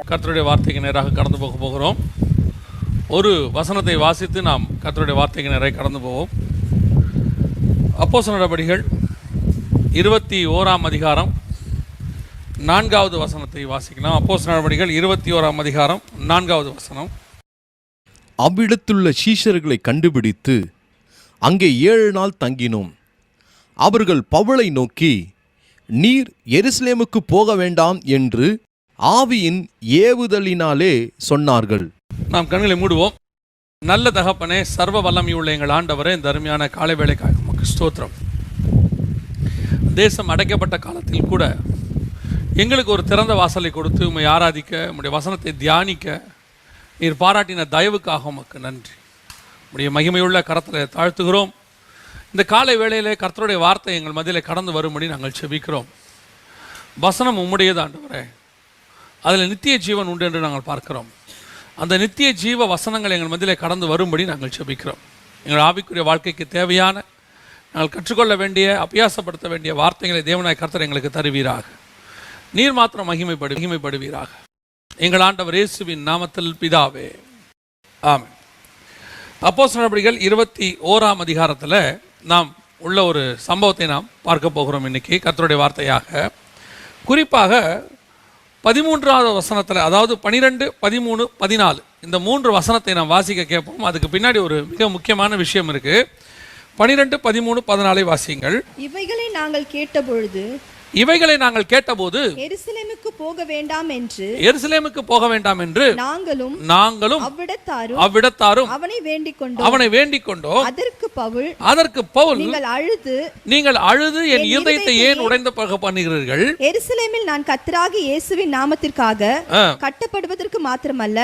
கர்த்தருடைய வார்த்தைக்கு நேராக கடந்து போக போகிறோம். ஒரு வசனத்தை வாசித்து நாம் கர்த்தருடைய வார்த்தைக்கு நேராக கடந்து போவோம். அப்போஸ்தலர் நடபடிகள் 21ஆம் அதிகாரம் 4வது வசனத்தை வாசிக்கலாம். அப்போஸ்தலர் நடபடிகள் 21ஆம் அதிகாரம் 4வது வசனம். அவ்விடத்துள்ள சீஷர்களை கண்டுபிடித்து அங்கே 7 நாள் தங்கினோம். அவர்கள் பவுலை நோக்கி, நீர் எருசலேமுக்கு போக வேண்டாம் என்று ஆவியின் ஏவுதலினாலே சொன்னார்கள். நாம் கண்களை மூடுவோம். நல்ல தகப்பனே, சர்வ வல்லமையுள்ள எங்கள் ஆண்டவரே, இந்த அருமையான காலை வேளைக்காக உமக்கு ஸ்தோத்திரம். தேசம் அடைக்கப்பட்ட காலத்தில் கூட எங்களுக்கு ஒரு திறந்த வாசலை கொடுத்து உம்மை ஆராதிக்க, உம்முடைய வசனத்தை தியானிக்க நீர் பாராட்டின தயவுக்காக உமக்கு நன்றி. உம்முடைய மகிமையுள்ள கரத்தில் தாழ்த்துகிறோம். இந்த காலை வேளையிலே கர்த்தருடைய வார்த்தை எங்கள் மத்தியிலே கடந்து வரும்படி நாங்கள் செபிக்கிறோம். வசனம் உம்முடையது ஆண்டவரே, அதில் நித்திய ஜீவன் உண்டு என்று நாங்கள் பார்க்கிறோம். அந்த நித்திய ஜீவ வசனங்கள் எங்கள் மத்தியிலே கடந்து வரும்படி நாங்கள் செபிக்கிறோம். எங்கள் ஆவிக்குரிய வாழ்க்கைக்கு தேவையான, நாங்கள் கற்றுக்கொள்ள வேண்டிய, அபியாசப்படுத்த வேண்டிய வார்த்தைகளை தேவனாய் கர்த்தர் எங்களுக்கு தருவீராக. நீர் மாத்திரம் மகிமைப்படுவீராக. எங்கள் ஆண்டவர் இயேசுவின் நாமத்தில் பிதாவே, ஆமென். அப்போஸ்தலர் நடபடிகள் 21ஆம் அதிகாரத்தில் நாம் உள்ள ஒரு சம்பவத்தை நாம் பார்க்க போகிறோம். இன்னைக்கு கர்த்தருடைய வார்த்தையாக குறிப்பாக 13வது வசனத்தில், அதாவது 12, 13, 14 இந்த 3 வசனத்தை நாம் வாசிக்க கேட்போம். அதுக்கு பின்னாடி ஒரு மிக முக்கியமான விஷயம் இருக்கு. 12, 13, 14 வாசியுங்கள். இவைகளை நாங்கள் கேட்டபோது எருசலேமுக்கு போக வேண்டாம் என்று நாங்களும் அவ்விடத்தாரும் அவனை வேண்டிக் கொண்டோம். அதற்கு பவுல் நீங்கள் அழுது என் இருதயத்தை ஏன் உடைந்த பண்ணுகிறீர்கள்? எருசலேமில் நான் கர்த்தராகிய இயேசுவின் நாமத்திற்காக கட்டப்படுவதற்கு மாத்திரமல்ல,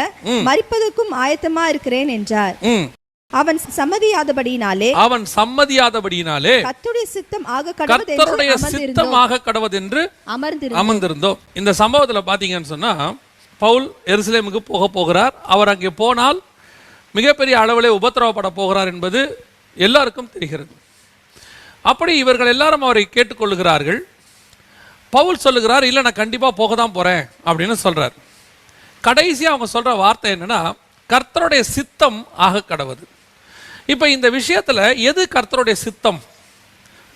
மரிப்பதற்கும் ஆயத்தமா இருக்கிறேன் என்றார். அவன் சம்மதியாதபடியினாலே கர்த்தருடைய சித்தமாக கடவதென்று அமர்ந்திருந்தோம். இந்த சம்பவத்துல பாத்தீங்கன்னு சொன்னா, பவுல் எருசலேமுக்கு போகிறார். அவர் அங்கே போனால் மிகப்பெரிய அளவிலே உபத்திரவப்பட போகிறார் என்பது எல்லாருக்கும் தெரிகிறது. அப்படி இவர்கள் எல்லாரும் அவரை கேட்டுக்கொள்ளுகிறார்கள். பவுல் சொல்லுகிறார், இல்லை நான் கண்டிப்பா போக தான் போறேன் அப்படின்னு சொல்றார். கடைசியா அவங்க சொல்ற வார்த்தை என்னன்னா, கர்த்தருடைய சித்தம் ஆக கடவது. இப்போ இந்த விஷயத்தில் எது கர்த்தருடைய சித்தம்?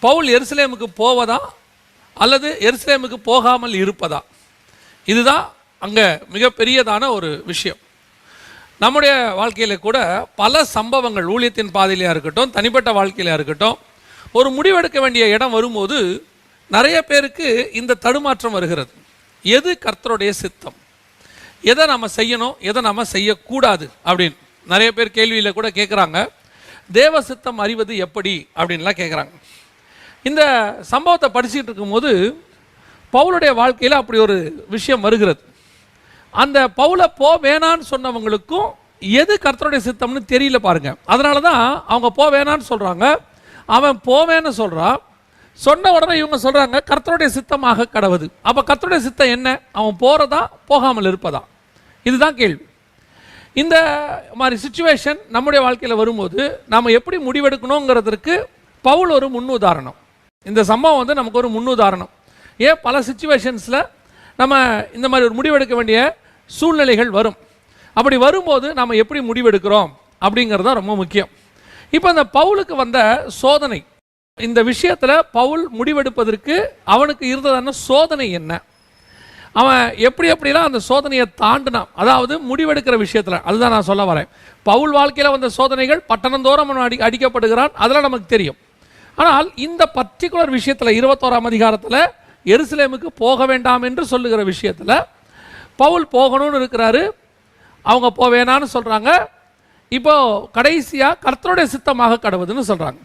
பவுல் எருசலேமுக்கு போவதா அல்லது எருசலேமுக்கு போகாமல் இருப்பதா? இதுதான் அங்கே மிகப்பெரியதான ஒரு விஷயம். நம்முடைய வாழ்க்கையில் கூட பல சம்பவங்கள், ஊழியத்தின் பாதையிலையாக இருக்கட்டும், தனிப்பட்ட வாழ்க்கையிலையாக இருக்கட்டும், ஒரு முடிவெடுக்க வேண்டிய இடம் வரும்போது நிறைய பேருக்கு இந்த தடுமாற்றம் வருகிறது. எது கர்த்தருடைய சித்தம்? எதை நம்ம செய்யணும், எதை நம்ம செய்யக்கூடாது அப்படின்னு நிறைய பேர் கேள்வியில் கூட கேட்குறாங்க. தேவ சித்தம் அறிவது எப்படி அப்படின்லாம் கேட்குறாங்க. இந்த சம்பவத்தை படிச்சுட்டு இருக்கும்போது பவுலுடைய வாழ்க்கையில் அப்படி ஒரு விஷயம் வருகிறது. அந்த பவுலை வேணான்னு சொன்னவங்களுக்கும் எது கர்த்தருடைய சித்தம்னு தெரியல பாருங்க. அதனால தான் அவங்க வேணான்னு சொல்கிறாங்க, அவன் போவேன்னு சொல்கிறான். சொன்ன உடனே இவங்க சொல்கிறாங்க கர்த்தருடைய சித்தமாக கடவுது. அப்போ கர்த்தருடைய சித்தம் என்ன? அவன் போகிறதா போகாமல் இருப்பதா? இதுதான் கேள்வி. இந்த மாதிரி சிச்சுவேஷன் நம்முடைய வாழ்க்கையில் வரும்போது நாம் எப்படி முடிவெடுக்கணுங்கிறதுக்கு பவுல் ஒரு முன்னுதாரணம். இந்த சம்பவம் வந்து நமக்கு ஒரு முன்னுதாரணம். ஏன் பல சிச்சுவேஷன்ஸில் நம்ம இந்த மாதிரி ஒரு முடிவெடுக்க வேண்டிய சூழ்நிலைகள் வரும். அப்படி வரும்போது நம்ம எப்படி முடிவெடுக்கிறோம் அப்படிங்கிறது தான் ரொம்ப முக்கியம். இப்போ இந்த பவுலுக்கு வந்த சோதனை, இந்த விஷயத்தில் பவுல் முடிவெடுப்பதற்கு அவனுக்கு இருந்ததான சோதனை என்ன? அவன் எப்படிலாம் அந்த சோதனையை தாண்டினான். அதாவது முடிவெடுக்கிற விஷயத்தில், அதுதான் நான் சொல்ல வரேன். பவுல் வாழ்க்கையில் வந்த சோதனைகள், பட்டணந்தோறும் அடிக்கப்படுகிறான், அதெல்லாம் நமக்கு தெரியும். ஆனால் இந்த பர்டிகுலர் விஷயத்தில் 21ஆம் அதிகாரத்தில் எருசலேமுக்கு போக வேண்டாம் என்று சொல்லுகிற விஷயத்தில் பவுல் போகணும்னு இருக்கிறாரு. அவங்க வேணான்னு சொல்கிறாங்க. இப்போ கடைசியாக கர்த்தருடைய சித்தமாக கடவுதுன்னு சொல்கிறாங்க.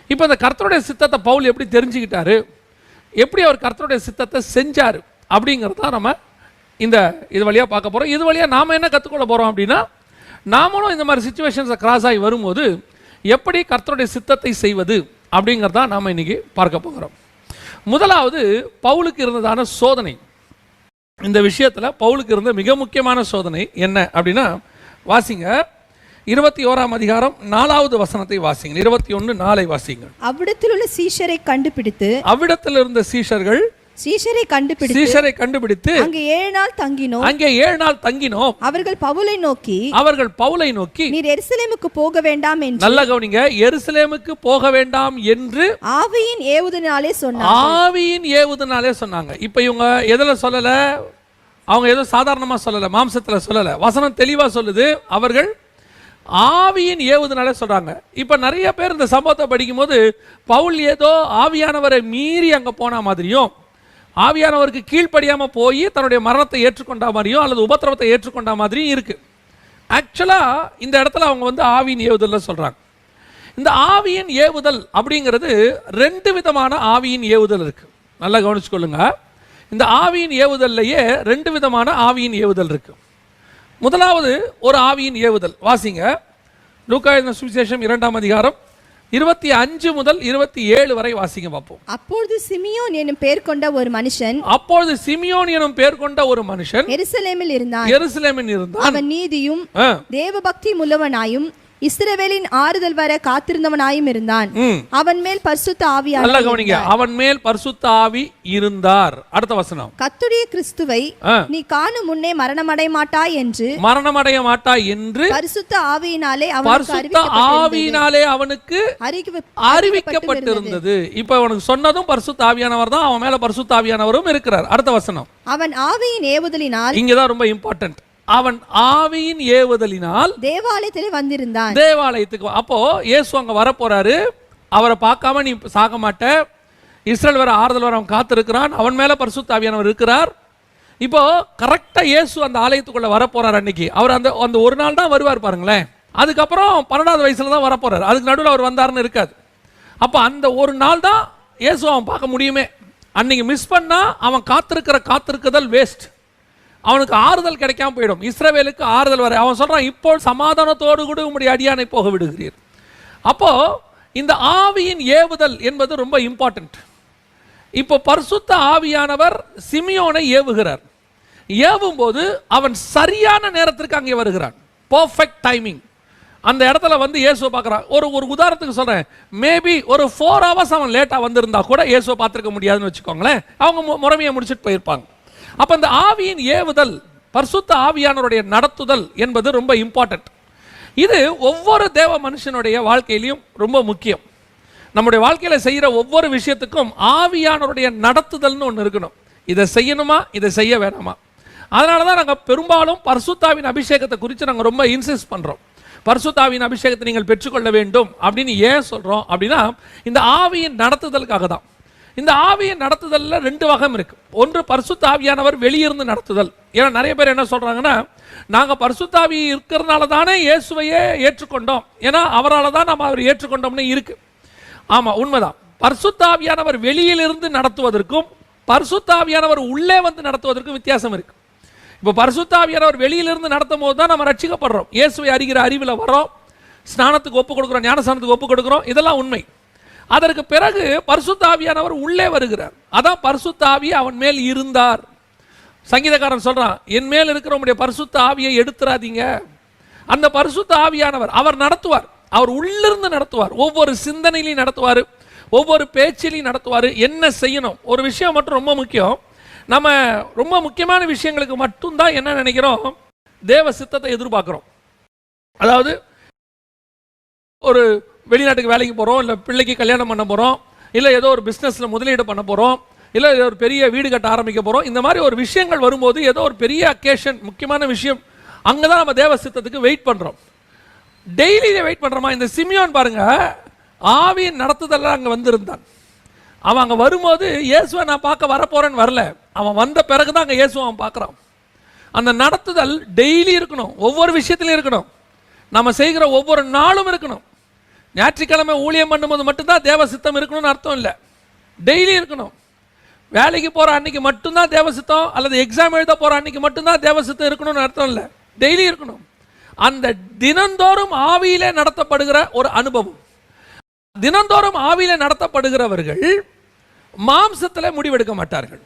இப்போ இந்த கர்த்தருடைய சித்தத்தை பவுல் எப்படி தெரிஞ்சுக்கிட்டாரு, எப்படி அவர் கர்த்தருடைய சித்தத்தை செஞ்சார் அப்படிங்கிறது தான் நம்ம இது வழியாக பார்க்க போகிறோம். இது வழியாக நாம் என்ன கற்றுக்கொள்ள போகிறோம் அப்படின்னா, நாமளும் இந்த மாதிரி சிச்சுவேஷன்ஸை கிராஸ் ஆகி வரும்போது எப்படி கர்த்தருடைய சித்தத்தை செய்வது அப்படிங்கிறதான் நாம் இன்னைக்கு பார்க்க போகிறோம். முதலாவது பவுலுக்கு இருந்ததான சோதனை. இந்த விஷயத்தில் பவுலுக்கு இருந்த மிக முக்கியமான சோதனை என்ன அப்படின்னா, வாசிங்க 21ஆம் அதிகாரம் 4வது வசனத்தை வாசிங்க. 21:4 வாசிங்க. அவ்விடத்தில் உள்ள சீஷரை கண்டுபிடித்து, அவ்விடத்தில் இருந்த சீஷர்கள் சீஷரை கண்டுபிடித்து அங்கே 7 நாள் தங்கினோம். அவர்கள் பவுலை நோக்கி நீர் எருசலேமுக்கு போக வேண்டாம் என்று, நல்ல கவனிங்க, எருசலேமுக்கு போக வேண்டாம் என்று ஆவியின் ஏவுதனாலே சொன்னாங்க. இப்ப இவங்க எதுல சொல்லல? அவங்க ஏதோ சாதாரணமா சொல்லல, மாம்சத்துல சொல்லல. வசனம் தெளிவா சொல்லுது, அவர்கள் ஆவியின் ஏவுதனாலே சொல்றாங்க. இப்ப நிறைய பேர் இந்த சம்பவத்தை படிக்கும் போது பவுல் ஏதோ ஆவியானவரை மீறி அங்க போன மாதிரியும், ஆவியானவருக்கு கீழ்ப்படியாம போய் தன்னுடைய மரணத்தை ஏற்றுக்கொண்ட மாதிரியும் அல்லது உபத்திரவத்தை ஏற்றுக்கொண்ட மாதிரியும் இருக்கு. ஆக்சுவலா இந்த இடத்துல அவங்க ஆவியின் ஏவுதல் சொல்றாங்க. இந்த ஆவியின் ஏவுதல் அப்படிங்கிறது 2 விதமான ஆவியின் ஏவுதல் இருக்கு. நல்லா கவனிச்சுக்கொள்ளுங்க. இந்த ஆவியின் ஏவுதல்லையே 2 விதமான ஆவியின் ஏவுதல் இருக்கு. முதலாவது ஒரு ஆவியின் ஏவுதல், வாசிங்க லூக்கா எழுதின சுவிசேஷம் 2ஆம் அதிகாரம் 25 முதல் 27 வரை வாசிங்க பார்ப்போம். அப்பொழுது சிமியோன் எனும் பெயர் கொண்ட ஒரு மனுஷன் எருசலேமில் இருந்தான். அவன் நீதியும் தேவபக்தி உள்ளவனாயும் இஸ்ரவேலின் ஆறுதல் வர காத்திருந்தவனாயும் இருந்தான். அவன் மேல் பரிசுத்த ஆவி இருந்தார். அடுத்த வசனம், கர்த்தருடைய கிறிஸ்துவை நீ காணும் முன்னே மரணமடைய மாட்டாய் என்று பரிசுத்த ஆவியினாலே அவனுக்கு அறிவிக்கப்பட்டிருந்தது. இப்ப அவனுக்கு சொன்னதும் பரிசுத்த ஆவியானவர் தான், அவன் மேல பரிசுத்த ஆவியானவரும் இருக்கிறார். அடுத்த வசனம், அவன் ஆவியின் ஏவுதலினால், இங்கதான் ரொம்ப இம்பார்ட்டன்ட், அவன் ஆவியின் ஏவுதலினால் தேவாலயத்திலே வந்திருந்தான். தேவாலயத்துக்கு அப்போ இயேசு அங்க வர போறாரு. அவரை பார்க்காம நீ சாக மாட்ட, இஸ்ரவேல் வர ஆறுதல் வர அவன் காத்திருக்கிறான், அவன் மேல பரிசுத்த ஆவியானவர் இருக்கிறார். இப்போ கரெக்டா இயேசு அந்த ஆலயத்துக்குள்ள வர போறார். அன்னைக்கு அவர் அந்த ஒரு நாள் தான் வருவார் பாருங்களேன். அதுக்கப்புறம் 12வது வயசுல தான் வர போறாரு. அதுக்கு நடுவில் அவர் வந்தாருன்னு இருக்காது. அப்ப அந்த ஒரு நாள் தான் இயேசு அவன் பார்க்க முடியுமே. அன்னைக்கு மிஸ் பண்ணா அவன் காத்திருக்குதல் வேஸ்ட். அவனுக்கு ஆறுதல் கிடைக்காம போயிடும். இஸ்ரவேலுக்கு ஆறுதல் வர அவன் சொல்றான், இப்போ சமாதானத்தோடு கூட உம்முடைய அடியானை போக விடுகிறீர். அப்போ இந்த ஆவியின் ஏவுதல் என்பது ரொம்ப இம்பார்ட்டன்ட். இப்போ பரிசுத்த ஆவியானவர் சிமியோனை ஏவுகிறார். ஏவும் போது அவன் சரியான நேரத்திற்கு அங்கே வருகிறான். Perfect timing. அந்த இடத்துல இயேசுவை பார்க்குறான். ஒரு உதாரணத்துக்கு சொல்றேன், மேபி ஒரு 4 hours அவன் லேட்டா வந்திருந்தா கூட இயேசுவை பார்த்துருக்க முடியாதுன்னு வச்சுக்கோங்களேன். அவங்க முறைமையை முடிச்சுட்டு போயிருப்பாங்க. அப்ப இந்த ஆவியின் ஏவுதல், பரிசுத்த ஆவியானவருடைய நடத்துதல் என்பது ரொம்ப இம்பார்ட்டன்ட். இது ஒவ்வொரு தேவ மனுஷனுடைய வாழ்க்கையிலையும் ரொம்ப முக்கியம். நம்முடைய வாழ்க்கையில செய்யற ஒவ்வொரு விஷயத்துக்கும் ஆவியானவருடைய நடத்துதல்னு ஒன்று இருக்கணும். இதை செய்யணுமா, இதை செய்ய வேணாமா. அதனாலதான் நாங்க பெரும்பாலும் பரிசுத்தாவின் அபிஷேகத்தை குறித்து நாங்க ரொம்ப இன்சிஸ்ட் பண்றோம். பரிசுத்தாவின் அபிஷேகத்தை நீங்கள் பெற்றுக்கொள்ள வேண்டும் அப்படின்னு ஏன் சொல்றோம் அப்படின்னா, இந்த ஆவியின் நடத்துதலுக்காக தான். இந்த ஆவியின் நடத்துதல்ல 2 வகை இருக்கு. ஒன்று பரிசுத்த ஆவியானவர் வெளியிருந்து நடத்துதல். ஏன்னா நிறைய பேர் என்ன சொல்றாங்கன்னா, நாங்க பரிசுத்த ஆவி இருக்கிறதுனால தானே இயேசுவையே ஏற்றுக்கொண்டோம், ஏன்னா அவரால் தான் நம்ம அவர் ஏற்றுக்கொண்டோம்னு இருக்கு. ஆமா, உண்மைதான். பரிசுத்த ஆவியானவர் வெளியிலிருந்து நடத்துவதற்கும் பரிசுத்த ஆவியானவர் உள்ளே வந்து நடத்துவதற்கும் வித்தியாசம் இருக்கு. இப்போ பரிசுத்த ஆவியானவர் வெளியிலிருந்து நடத்தும் போது தான் நம்ம ரட்சிக்கப்படுறோம், இயேசுவை அறிகிற அறிவில் வரோம், ஸ்நானத்துக்கு ஒப்பு கொடுக்குறோம், ஞானஸ்நானத்துக்கு ஒப்பு கொடுக்குறோம். இதெல்லாம் உண்மை. அதற்கு பிறகு பரிசுத்த ஆவியானவர் உள்ளே வருகிறார். அதான் பரிசுத்த ஆவி அவன் மேல் இருந்தார். சங்கீதக்காரன் சொல்றான், என் மேல் இருக்கிற உம்முடைய பரிசுத்த ஆவியை எடுத்துறாதீங்க. அந்த பரிசுத்த ஆவியானவர் அவர் நடத்துவார். அவர் உள்ளிருந்து நடத்துவார். ஒவ்வொரு சிந்தனையிலையும் நடத்துவார், ஒவ்வொரு பேச்சிலையும் நடத்துவார். என்ன செய்யணும், ஒரு விஷயம் மட்டும் ரொம்ப முக்கியம். நம்ம ரொம்ப முக்கியமான விஷயங்களுக்கு மட்டும்தான் என்ன நினைக்கிறோம், தேவ சித்தத்தை எதிர்பார்க்கிறோம். அதாவது ஒரு வெளிநாட்டுக்கு வேலைக்கு போகிறோம், இல்லை பிள்ளைக்கு கல்யாணம் பண்ண போகிறோம், இல்லை ஏதோ ஒரு பிஸ்னஸில் முதலீடு பண்ண போகிறோம், இல்லை ஒரு பெரிய வீடு கட்ட ஆரம்பிக்க போகிறோம். இந்த மாதிரி ஒரு விஷயங்கள் வரும்போது, ஏதோ ஒரு பெரிய அக்கேஷன், முக்கியமான விஷயம், அங்கே தான் நம்ம தேவ சித்தத்துக்கு வெயிட் பண்ணுறோம். டெய்லி வெயிட் பண்ணுறோமா? இந்த சிமியோன் பாருங்க, ஆவியின் நடத்துதெல்லாம் அங்கே வந்திருந்தான். அவன் அங்கே வரும்போது இயேசுவை நான் பார்க்க வரப்போறேன்னு வரல, அவன் வந்த பிறகு தான் அங்கே இயேசுவை அவன் பார்க்குறான். அந்த நடத்துதல் டெய்லி இருக்கணும், ஒவ்வொரு விஷயத்திலையும் இருக்கணும், நம்ம செய்கிற ஒவ்வொரு நாளும் இருக்கணும். ஞாயிற்றுக்கிழமை ஊழியம் பண்ணும்போது மட்டும்தான் தேவ சித்தம் இருக்கணும்னு அர்த்தம் இல்லை, டெய்லி இருக்கணும். வேலைக்கு போகிற அன்னைக்கு மட்டும்தான் தேவ சித்தம், அல்லது எக்ஸாம் எழுத போகிற அன்னைக்கு மட்டும்தான் தேவ சித்தம் இருக்கணும்னு அர்த்தம் இல்லை, டெய்லி இருக்கணும். அந்த தினந்தோறும் ஆவியிலே நடத்தப்படுகிற ஒரு அனுபவம். தினந்தோறும் ஆவியிலே நடத்தப்படுகிறவர்கள் மாம்சத்தில் முடிவெடுக்க மாட்டார்கள்.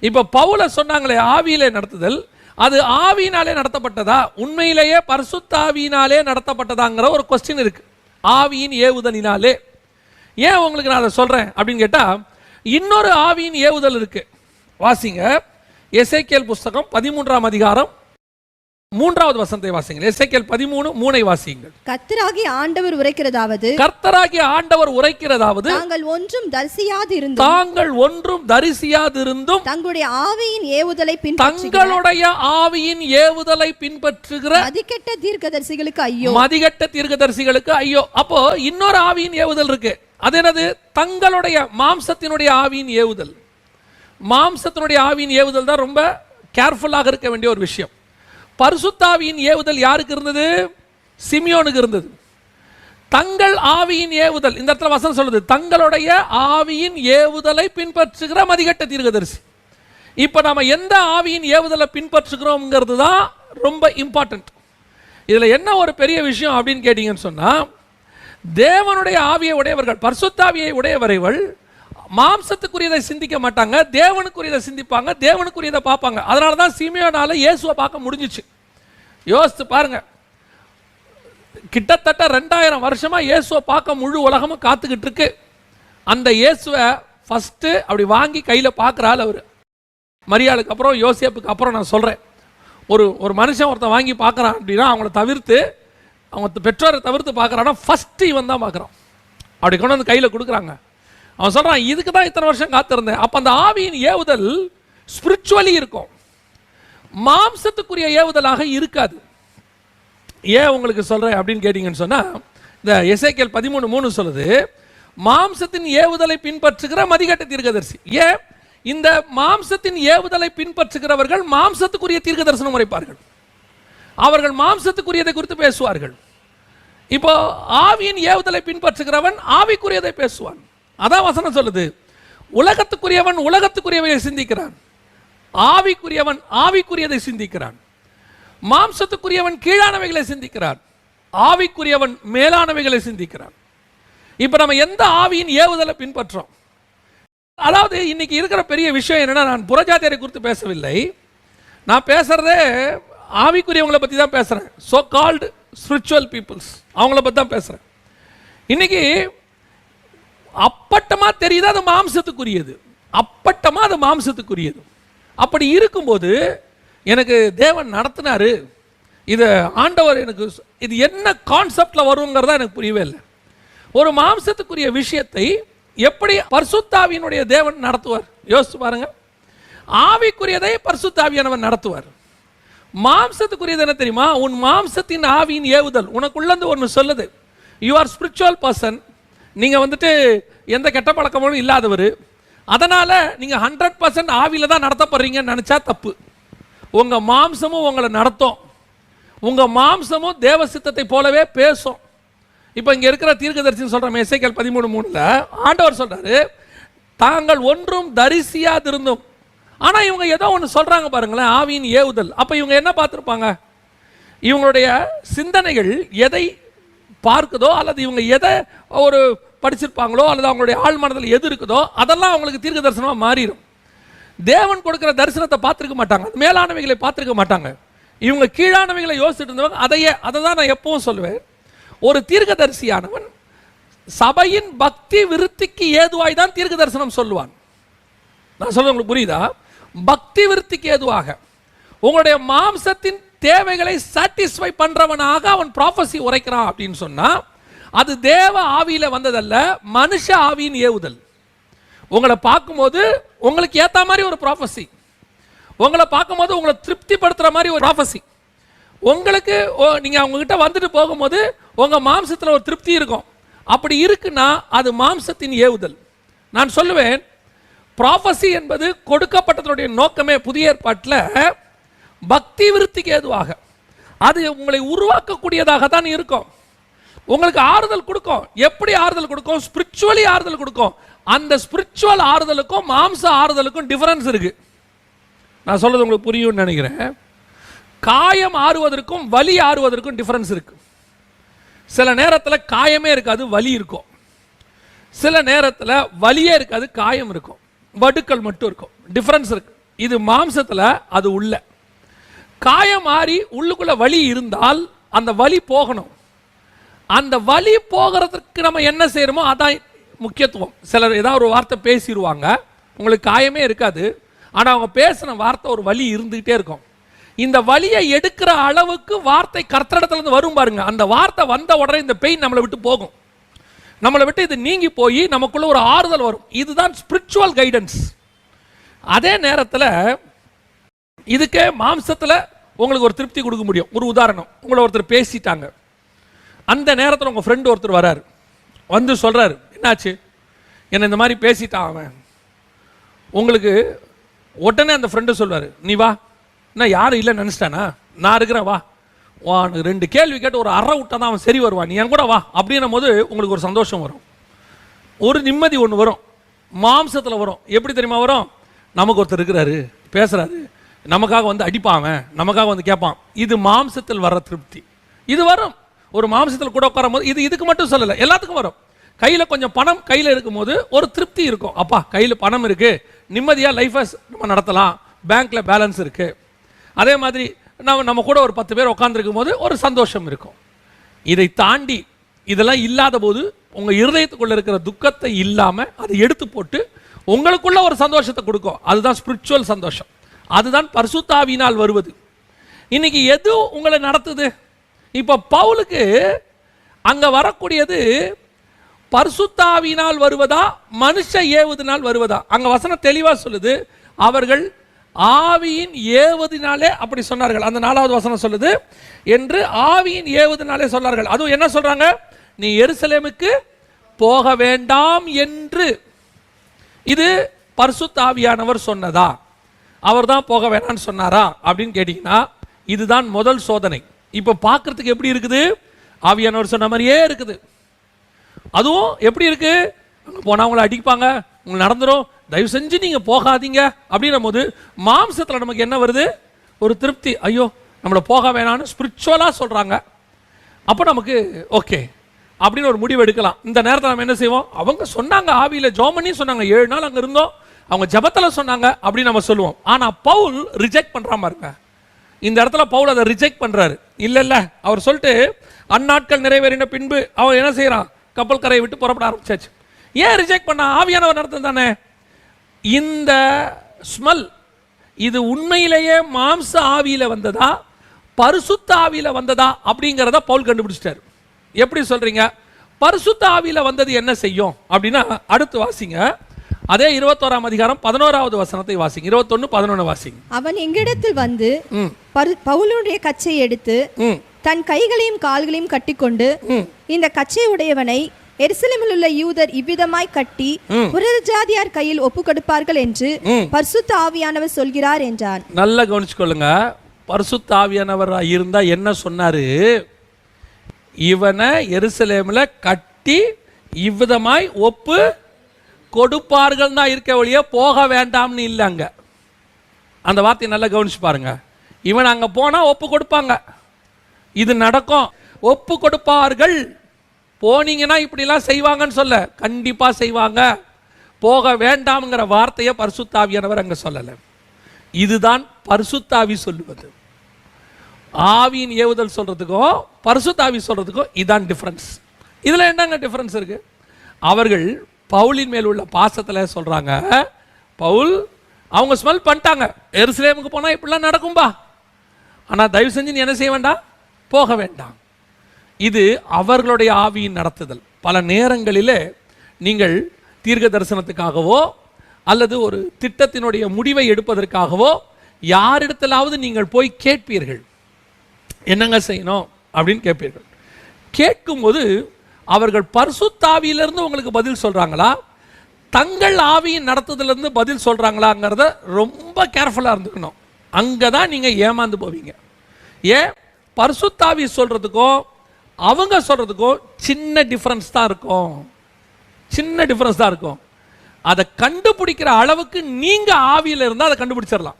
இப்போ பவுல சொன்னாங்களே ஆவியிலே நடத்துதல், அது ஆவியினாலே நடத்தப்பட்டதா, உண்மையிலேயே பரிசுத்த ஆவியினாலே நடத்தப்பட்டதாங்கிற ஒரு கொஸ்டின் இருக்கு. ஆவியின் ஏவுதலினாலே. ஏன் உங்களுக்கு நான் அதை சொல்றேன் அப்படின்னு கேட்டா, இன்னொரு ஆவியின் ஏவுதல் இருக்கு. வாசிங்க எசேக்கியேல் புஸ்தகம் 13ஆம் அதிகாரம் 3வது வசனத்தை வாசிங்க. எசேக்கியேல் 13:3 வாசியுங்கள். கர்த்தராகிய ஆண்டவர் உரைக்கிறதாவது, கர்த்தராகிய ஆண்டவர் உரைக்கிறதாவது, தாங்கள் ஒன்றும் தரிசியாதிருந்தும் தங்களுடைய ஆவியின் ஏவுதலை பின்பற்றுகிற மதிகெட்ட தீர்க்கதரிசிகளுக்கு ஐயோ. மதிகெட்ட தீர்க்கதரிசிகளுக்கு ஐயோ. அப்போ இன்னொரு ஆவியின் ஏவுதல் இருக்கு. அது என்னது? தங்களுடைய மாம்சத்தினுடைய ஆவியின் ஏவுதல். மாம்சத்தினுடைய ஆவியின் ஏவுதல் தான் ரொம்ப கேர்ஃபுல்லாக இருக்க வேண்டிய ஒரு விஷயம். பரிசுத்தாவியின் ஏவுதல் யாருக்கு இருந்தது? சிமியோனுக்கு இருந்தது. தங்கள் ஆவியின் ஏவுதல், இந்த இடத்துல வசனம் சொல்லுது, தங்களுடைய ஆவியின் ஏவுதலை பின்பற்றுகிற மதிகெட்ட தீர்க்கதரிசி. இப்ப நாம எந்த ஆவியின் ஏவுதலை பின்பற்றுகிறோம்ங்கிறது தான் ரொம்ப இம்பார்ட்டன்ட். இதுல என்ன ஒரு பெரிய விஷயம் அப்படின்னு கேட்டீங்கன்னு சொன்னா, தேவனுடைய ஆவியை உடையவர்கள், பரிசுத்தாவியை உடையவர்கள் மாம்சத்துக்குரியதை சிந்திக்க மாட்டாங்க, தேவனுக்குரியதை சிந்திப்பாங்க, தேவனுக்குரியதை பார்ப்பாங்க. அதனால தான் சிமியோனால இயேசுவை பார்க்க முடிஞ்சிச்சு. யோசித்து பாருங்க, கிட்டத்தட்ட 2000 வருஷமா இயேசுவை பார்க்க முழு உலகமும் காத்துக்கிட்டு இருக்கு. அந்த இயேசுவை ஃபர்ஸ்ட் அப்படி வாங்கி கையில் பார்க்குறாள் அவர். மரியாளுக்கு அப்புறம் யோசேப்புக்கு அப்புறம் நான் சொல்கிறேன், ஒரு மனுஷன் ஒருத்தன் வாங்கி பார்க்குறான் அப்படின்னா அவங்கள தவிர்த்து, அவங்க பெற்றோரை தவிர்த்து பார்க்குறான்னா ஃபஸ்ட்டு இவன் தான் பார்க்குறான். அப்படி கொண்டு வந்து கையில் கொடுக்குறாங்க. அவன் சொல்கிறான், இதுக்கு தான் இத்தனை வருஷம் காத்திருந்தேன். அப்போ அந்த ஆவியின் ஏவுதல் ஸ்பிரிச்சுவலி இருக்கும், மாம்சத்துக்குரிய ஏவுதலாக இருக்காது. ஏன் உங்களுக்கு சொல்கிறேன் அப்படின்னு கேட்டிங்கன்னு சொன்னால், இந்த எசேக்கியேல் 13:3 சொல்லுது, மாம்சத்தின் ஏவுதலை பின்பற்றுகிற மதிகெட்ட தீர்க்கதரிசி. ஏன்? இந்த மாம்சத்தின் ஏவுதலை பின்பற்றுகிறவர்கள் மாம்சத்துக்குரிய தீர்க்க தரிசனம் உரைப்பார்கள், அவர்கள் மாம்சத்துக்குரியதை குறித்து பேசுவார்கள். இப்போ ஆவியின் ஏவுதலை பின்பற்றுகிறவன் ஆவிக்குரியதை பேசுவான். அதான் வசனம் சொல்லுது, உலகத்துக்குரியவன் உலகத்துக்குரியவை சிந்திக்கிறான், ஆவிக்குரியவன் ஆவிக்குரியதை சிந்திக்கிறான். மாம்சத்துக்குரியவன் கீழானவைகளை சிந்திக்கிறான், ஆவிக்குரியவன் மேலானவைகளை சிந்திக்கிறான். இப்ப நம்ம எந்த ஆவியின் ஏவுதலை பின்பற்றோம்? அதாவது இன்னைக்கு இருக்கிற பெரிய விஷயம் என்னன்னா, நான் புறஜாதியரை குறித்து பேசவில்லை, நான் பேசுறதே ஆவிக்குரியவங்களை பத்தி தான் பேசுறேன். சோ கால்டு ஸ்பிரிச்சுவல் பீப்புள்ஸ், அவங்கள பத்தி தான் பேசுறேன். இன்னைக்கு அப்பட்டமா தெரியுது அது மாம்சத்துக்குரியது, அப்பட்டமா அது மாம்சத்துக்குரியது. அப்படி இருக்கும்போது எனக்கு தேவன் நடத்தினாரு, இதை ஆண்டவர் எனக்கு, இது என்ன கான்செப்ட்ல வருங்கிறதா எனக்கு புரியவே இல்லை. ஒரு மாம்சத்துக்குரிய விஷயத்தை எப்படி பரிசுத்தாவியினுடைய தேவன் நடத்துவார்? யோசிச்சு பாருங்க. ஆவிக்குரியதை பரிசுத்தாவியானவன் நடத்துவார். மாம்சத்துக்குரியது என்ன தெரியுமா? உன் மாம்சத்தின் ஆவியின் ஏவுதல் உனக்குள்ளந்து ஒன்று சொல்லுது, யூ ஆர் ஸ்பிரிச்சுவல் பர்சன், நீங்க வந்துட்டு எந்த கெட்ட பழக்கமும் இல்லாதவர், அதனால நீங்க 100% ஆவியில தான் நடத்தப்படுறீங்கன்னு நினைச்சா தப்பு. உங்க மாம்சமும் உங்களை நடத்தும், உங்க மாம்சமும் தேவ சித்தத்தை போலவே பேசும். இப்போ இங்க இருக்கிற தீர்க்கதரிசி சொல்ற எசேக்கியேல் 13:3 ஆண்டவர் சொல்றாரு, தாங்கள் ஒன்றும் தரிசியாதிருந்தும். ஆனா இவங்க ஏதோ ஒன்று சொல்றாங்க பாருங்களேன், ஆவியின் ஏவுதல். அப்ப இவங்க என்ன பார்த்துருப்பாங்க? இவங்களுடைய சிந்தனைகள் எதை பார்க்குதோ, அல்லது இவங்க எதை ஒரு படிச்சிருப்பாங்களோ, அல்லது அவங்களுடைய ஆழ் மனதில் எது இருக்குதோ அதெல்லாம் அவங்களுக்கு தீர்க்க தரிசனமா மாறிடும். தேவன் கொடுக்கிற தரிசனத்தை பார்த்துருக்க மாட்டாங்க, மேலானவைகளை பார்த்துருக்க மாட்டாங்க. இவங்க கீழானவைகளை யோசிச்சுட்டு இருந்தவங்க அதை தான் நான் எப்பவும் சொல்லுவேன். ஒரு தீர்க்கதரிசியானவன் சபையின் பக்தி விருத்திக்கு ஏதுவாய் தான் தீர்க்க தரிசனம் சொல்லுவான். நான் சொல்றது உங்களுக்கு புரியுதா? பக்தி விருத்திக்கு ஏதுவாக, உங்களுடைய மாம்சத்தின் தேவைகளை சாட்டிஸ்ஃபை பண்றவனாக அவன் ப்ராஃபஸி உரைக்கிறான் அப்படின்னு சொன்னா, அது தேவ ஆவியில வந்ததல்ல, மனுஷ ஆவியின் ஏவுதல். உங்களை பார்க்கும்போது உங்களுக்கு ஏத்த மாதிரி ஒரு ப்ராஃபஸி, உங்களை பார்க்கும்போது உங்களை திருப்திப்படுத்துற மாதிரி ஒரு ப்ராஃபஸி, உங்களுக்கு நீங்க அவங்க கிட்ட வந்துட்டு போகும்போது உங்க மாம்சத்தில் ஒரு திருப்தி இருக்கும். அப்படி இருக்குன்னா அது மாம்சத்தின் ஏவுதல். நான் சொல்லுவேன், ப்ராஃபஸி என்பது கொடுக்கப்பட்டதனுடைய நோக்கமே புதிய ஏற்பாட்டில் பக்தி விருத்திக்கு ஏதுவாக, அது உங்களை உருவாக்கக்கூடியதாக தான் இருக்கும். உங்களுக்கு ஆறுதல் கொடுக்கும். எப்படி ஆறுதல் கொடுக்கும்? ஸ்பிரிச்சுவலி ஆறுதல் கொடுக்கும். அந்த ஸ்பிரிச்சுவல் ஆறுதலுக்கும் மாம்ச ஆறுதலுக்கும் டிஃபரன்ஸ் இருக்கு. நான் சொல்றது உங்களுக்கு புரியும்னு நினைக்கிறேன். காயம் ஆறுவதற்கும் வலி ஆறுவதற்கும் டிஃபரன்ஸ் இருக்கு. சில நேரத்தில் காயமே இருக்காது, வலி இருக்கும். சில நேரத்தில் வலியே இருக்காது, காயம் இருக்கும், வடுக்கள் மட்டும் இருக்கும். டிஃபரன்ஸ் இருக்கு. இது மாம்சத்தில், அது உள்ள. காயம் மாறி உள்ளுக்குள்ள வலி இருந்தால் அந்த வலி போகணும். அந்த வலி போகிறதுக்கு நம்ம என்ன செய்யறோமோ அதான் முக்கியத்துவம். சிலர் ஏதாவது ஒரு வார்த்தை பேசிடுவாங்க, உங்களுக்கு காயமே இருக்காது, ஆனால் அவங்க பேசின வார்த்தை ஒரு வலி இருந்துகிட்டே இருக்கும். இந்த வலியை எடுக்கிற அளவுக்கு வார்த்தை கர்த்தரிடத்துலேருந்து வரும் பாருங்க. அந்த வார்த்தை வந்த உடனே இந்த பெயின் நம்மளை விட்டு போகும், நம்மளை விட்டு இது நீங்கி போய் நமக்குள்ள ஒரு ஆறுதல் வரும். இதுதான் ஸ்பிரிச்சுவல் கைடன்ஸ். அதே நேரத்தில் இதுக்கே மாம்சத்தில் உங்களுக்கு ஒரு திருப்தி கொடுக்க முடியும். ஒரு உதாரணம், உங்களை ஒருத்தர் பேசிட்டாங்க, அந்த நேரத்தில் உங்கள் ஃப்ரெண்டு ஒருத்தர் வராரு, வந்து சொல்கிறாரு, என்னாச்சு, என்னை இந்த மாதிரி பேசிட்டான் அவன். உங்களுக்கு உடனே அந்த ஃப்ரெண்டு சொல்வார், நீ வா, நான் யாரும் இல்லை நினச்சிட்டானா, நான் இருக்கிறேன், வா, வான்னு 2 கேள்வி கேட்டு ஒரு அறை விட்டா தான் அவன் சரி வருவான், நீ என் கூட வா அப்படின்னும் போது உங்களுக்கு ஒரு சந்தோஷம் வரும், ஒரு நிம்மதி ஒன்று வரும், மாம்சத்தில் வரும். எப்படி தெரியுமா வரும்? நமக்கு ஒருத்தர் இருக்கிறாரு, பேசுகிறாரு, நமக்காக வந்து அடிப்பான், நமக்காக வந்து கேட்பான். இது மாம்சத்தில் வர திருப்தி. இது வரும். ஒரு மாம்சத்தில் கூட உட்காரும் போது, இது இதுக்கு மட்டும் சொல்லலை, எல்லாத்துக்கும் வரும். கையில் கொஞ்சம் பணம் கையில் இருக்கும்போது ஒரு திருப்தி இருக்கும், அப்பா கையில் பணம் இருக்குது, நிம்மதியாக லைஃபை நம்ம நடத்தலாம், பேங்க்கில் பேலன்ஸ் இருக்குது. அதே மாதிரி நம்ம கூட ஒரு 10 பேர் உட்காந்துருக்கும் போது ஒரு சந்தோஷம் இருக்கும். இதை தாண்டி இதெல்லாம் இல்லாத போது உங்கள் இருதயத்துக்குள்ளே இருக்கிற துக்கத்தை இல்லாமல் அதை எடுத்து போட்டு உங்களுக்குள்ள ஒரு சந்தோஷத்தை கொடுக்கும். அதுதான் ஸ்பிரிச்சுவல் சந்தோஷம், அதுதான் பரிசுத்த ஆவியினால் வருவது. இன்னைக்கு எது உங்களை நடத்துது? இப்போ பவுலுக்கு அங்கே வரக்கூடியது பரிசுத்த ஆவியினால் வருவதா, மனுஷ ஏவுதினால் வருவதா? அங்கே வசனம் தெளிவாக சொல்லுது, அவர்கள் ஆவியின் ஏவுதினாலே அப்படி சொன்னார்கள். அந்த 4வது வசனம் சொல்லுது, என்று ஆவியின் ஏவுதினாலே சொன்னார்கள். அதுவும் என்ன சொல்றாங்க? நீ எருசலேமுக்கு போக வேண்டாம் என்று. இது பரிசுத்த ஆவியானவர் சொன்னதா, அவர் தான் போக வேணாம்னு சொன்னாரா அப்படின்னு கேட்டீங்கன்னா, இதுதான் முதல் சோதனை. இப்போ பார்க்கறதுக்கு எப்படி இருக்குது? ஆவியானவர் சொன்ன மாதிரியே இருக்குது. அதுவும் எப்படி இருக்கு? அங்கே போனால் அவங்கள அடிப்பாங்க, உங்களுக்கு நடந்துடும், தயவு செஞ்சு நீங்கள் போகாதீங்க அப்படின்னும் போது மாம்சத்தில் நமக்கு என்ன வருது? ஒரு திருப்தி. ஐயோ நம்மளை போக வேணான்னு ஸ்பிரிச்சுவலாக சொல்கிறாங்க, அப்போ நமக்கு ஓகே அப்படின்னு ஒரு முடிவு எடுக்கலாம். இந்த நேரத்தில் நம்ம என்ன செய்வோம்? அவங்க சொன்னாங்க, ஆவியில் ஜோமனி சொன்னாங்க, 7 நாள் அங்கே இருந்தோம், அவங்க ஜபத்தில் சொன்னாங்க அப்படின்னு நம்ம சொல்லுவோம். ஆனால் பவுல் ரிஜெக்ட் பண்ணுறாம இருங்க. இந்த இடத்துல பவுல் அதை ரிஜெக்ட் பண்ணுறாரு. இல்லை அவர் சொல்லிட்டு அந்நாட்கள் நிறைவேறின பின்பு அவன் என்ன செய்கிறான்? கப்பல் கரையை விட்டு புறப்பட ஆரம்பிச்சாச்சு. ஏன் ரிஜெக்ட் பண்ண? ஆவியானவர் நடத்தம் தானே. இந்த ஸ்மெல் இது உண்மையிலேயே மாம்ச ஆவியில வந்ததா, பரிசுத்த ஆவியில வந்ததா அப்படிங்கிறத பவுல் கண்டுபிடிச்சிட்டாரு. எப்படி சொல்றீங்க? பரிசுத்த ஆவியில வந்தது என்ன செய்யும் அப்படின்னா, அடுத்து வாசிங்க, அதே 21ஆம் அதிகாரம் 11வது வசனத்தை வாசிங்க. 21:11 வாசிங்க. அவன் எங்களிடத்தில் வந்து பவுலுடைய கச்சை எடுத்து தன் கைகளையும் கால்களையும் கட்டிக்கொண்டு, இந்த கச்சை உடையவனை எருசலேமில் உள்ள யூதர் இவ்விதமாய் கட்டி புறஜாதியார் கையில் ஒப்பு கொடுப்பார்கள் என்று பரிசுத்த ஆவியானவர் சொல்கிறார் என்றான். நல்லா கவனிச்சுக்கொள்ளுங்க. பரிசுத்த ஆவியானவர் இருந்தா என்ன சொன்னாரு? இவனை எருசலேமில் கட்டி இவ்விதமாய் ஒப்பு கொடுப்பார்கள் தான் இருக்க வழிய போக வேண்டாம்னு இல்லைங்க. அந்த வார்த்தையை நல்லா கவனிச்சு பாருங்க. இவன் அங்கே போனால் ஒப்பு கொடுப்பாங்க, இது நடக்கும். ஒப்பு கொடுப்பார்கள், போனீங்கன்னா இப்படிலாம் செய்வாங்கன்னு சொல்ல, கண்டிப்பாக செய்வாங்க. போக வேண்டாம்ங்கிற வார்த்தையை பரிசுத்த ஆவியானவர் அங்கே சொல்லலை. இதுதான் பரிசுத்த ஆவி சொல்லுவது. ஆவியின் ஏவுதல் சொல்றதுக்கும் பரிசுத்த ஆவி சொல்றதுக்கும் இதான் டிஃபரன்ஸ். இதில் என்னங்க டிஃபரன்ஸ் இருக்கு? அவர்கள் பவுலின் மேல் உள்ள பாசத்தில் சொல்றாங்க, பவுல் அவங்க ஸ்மெல் பண்ணிட்டாங்க, எருசலேமுக்கு போனால் இப்படிலாம் நடக்கும்பா, ஆனால் தயவு செஞ்சு நீ என்ன செய்ய வேண்டாம், போக வேண்டாம். இது அவர்களுடைய ஆவியின் நடத்துதல். பல நேரங்களிலே நீங்கள் தீர்க்க தரிசனத்துக்காகவோ அல்லது ஒரு திட்டத்தினுடைய முடிவை எடுப்பதற்காகவோ யாரிடத்திலாவது நீங்கள் போய் கேட்பீர்கள், என்னங்க செய்யணும் அப்படின்னு கேட்பீர்கள். கேட்கும்போது அவர்கள் பரிசுத்த ஆவியிலிருந்து உங்களுக்கு பதில் சொல்றாங்களா, தங்கள் ஆவியின் நடத்துதலிருந்து பதில் சொல்றாங்களாங்கிறத ரொம்ப கேர்ஃபுல்லாக இருந்துக்கணும். அங்கே தான் நீங்கள் ஏமாந்து போவீங்க. ஏன்? பரிசுத்த ஆவி சொல்றதுக்கும் அவங்க சொல்றதுக்கும் சின்ன டிஃபரன்ஸ் தான் இருக்கும், சின்ன டிஃபரன்ஸ் தான் இருக்கும். அதை கண்டுபிடிக்கிற அளவுக்கு நீங்க ஆவியில் இருந்தால் அதை கண்டுபிடிச்சிடலாம்.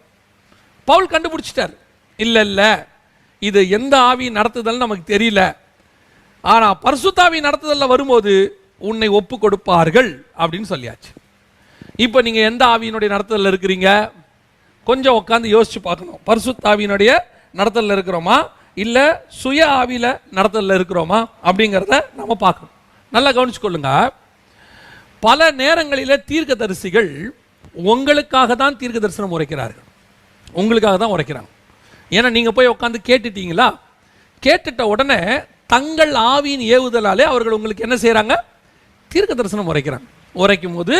பவுல் கண்டுபிடிச்சிட்டார், இல்லை இது எந்த ஆவி நடத்துதல் நமக்கு தெரியல, ஆனால் பரிசுத்தாவி நடத்துதலில் வரும்போது உன்னை ஒப்பு கொடுப்பார்கள் அப்படின்னு சொல்லியாச்சு. இப்போ நீங்கள் எந்த ஆவியினுடைய நடத்துதலில் இருக்கிறீங்க? கொஞ்சம் உட்காந்து யோசிச்சு பார்க்கணும். பரிசுத்தாவியினுடைய நடத்தலில் இருக்கிறோமா, இல்லை சுய ஆவியில் நடத்தலில் இருக்கிறோமா அப்படிங்கிறத நம்ம பார்க்கணும். நல்லா கவனிச்சுக்கொள்ளுங்க. பல நேரங்களிலே தீர்க்கதரிசிகள் உங்களுக்காக தான் தீர்க்க தரிசனம் உரைக்கிறார்கள், உங்களுக்காக தான் உரைக்கிறாங்க. ஏன்னா நீங்கள் போய் உட்காந்து கேட்டுட்டீங்களா, கேட்டுட்ட உடனே தங்கள் ஆவியின் ஏவுதலாலே அவர்கள் உங்களுக்கு என்ன செய்கிறாங்க, தீர்க்க தரிசனம் உரைக்கிறாங்க. உரைக்கும் போது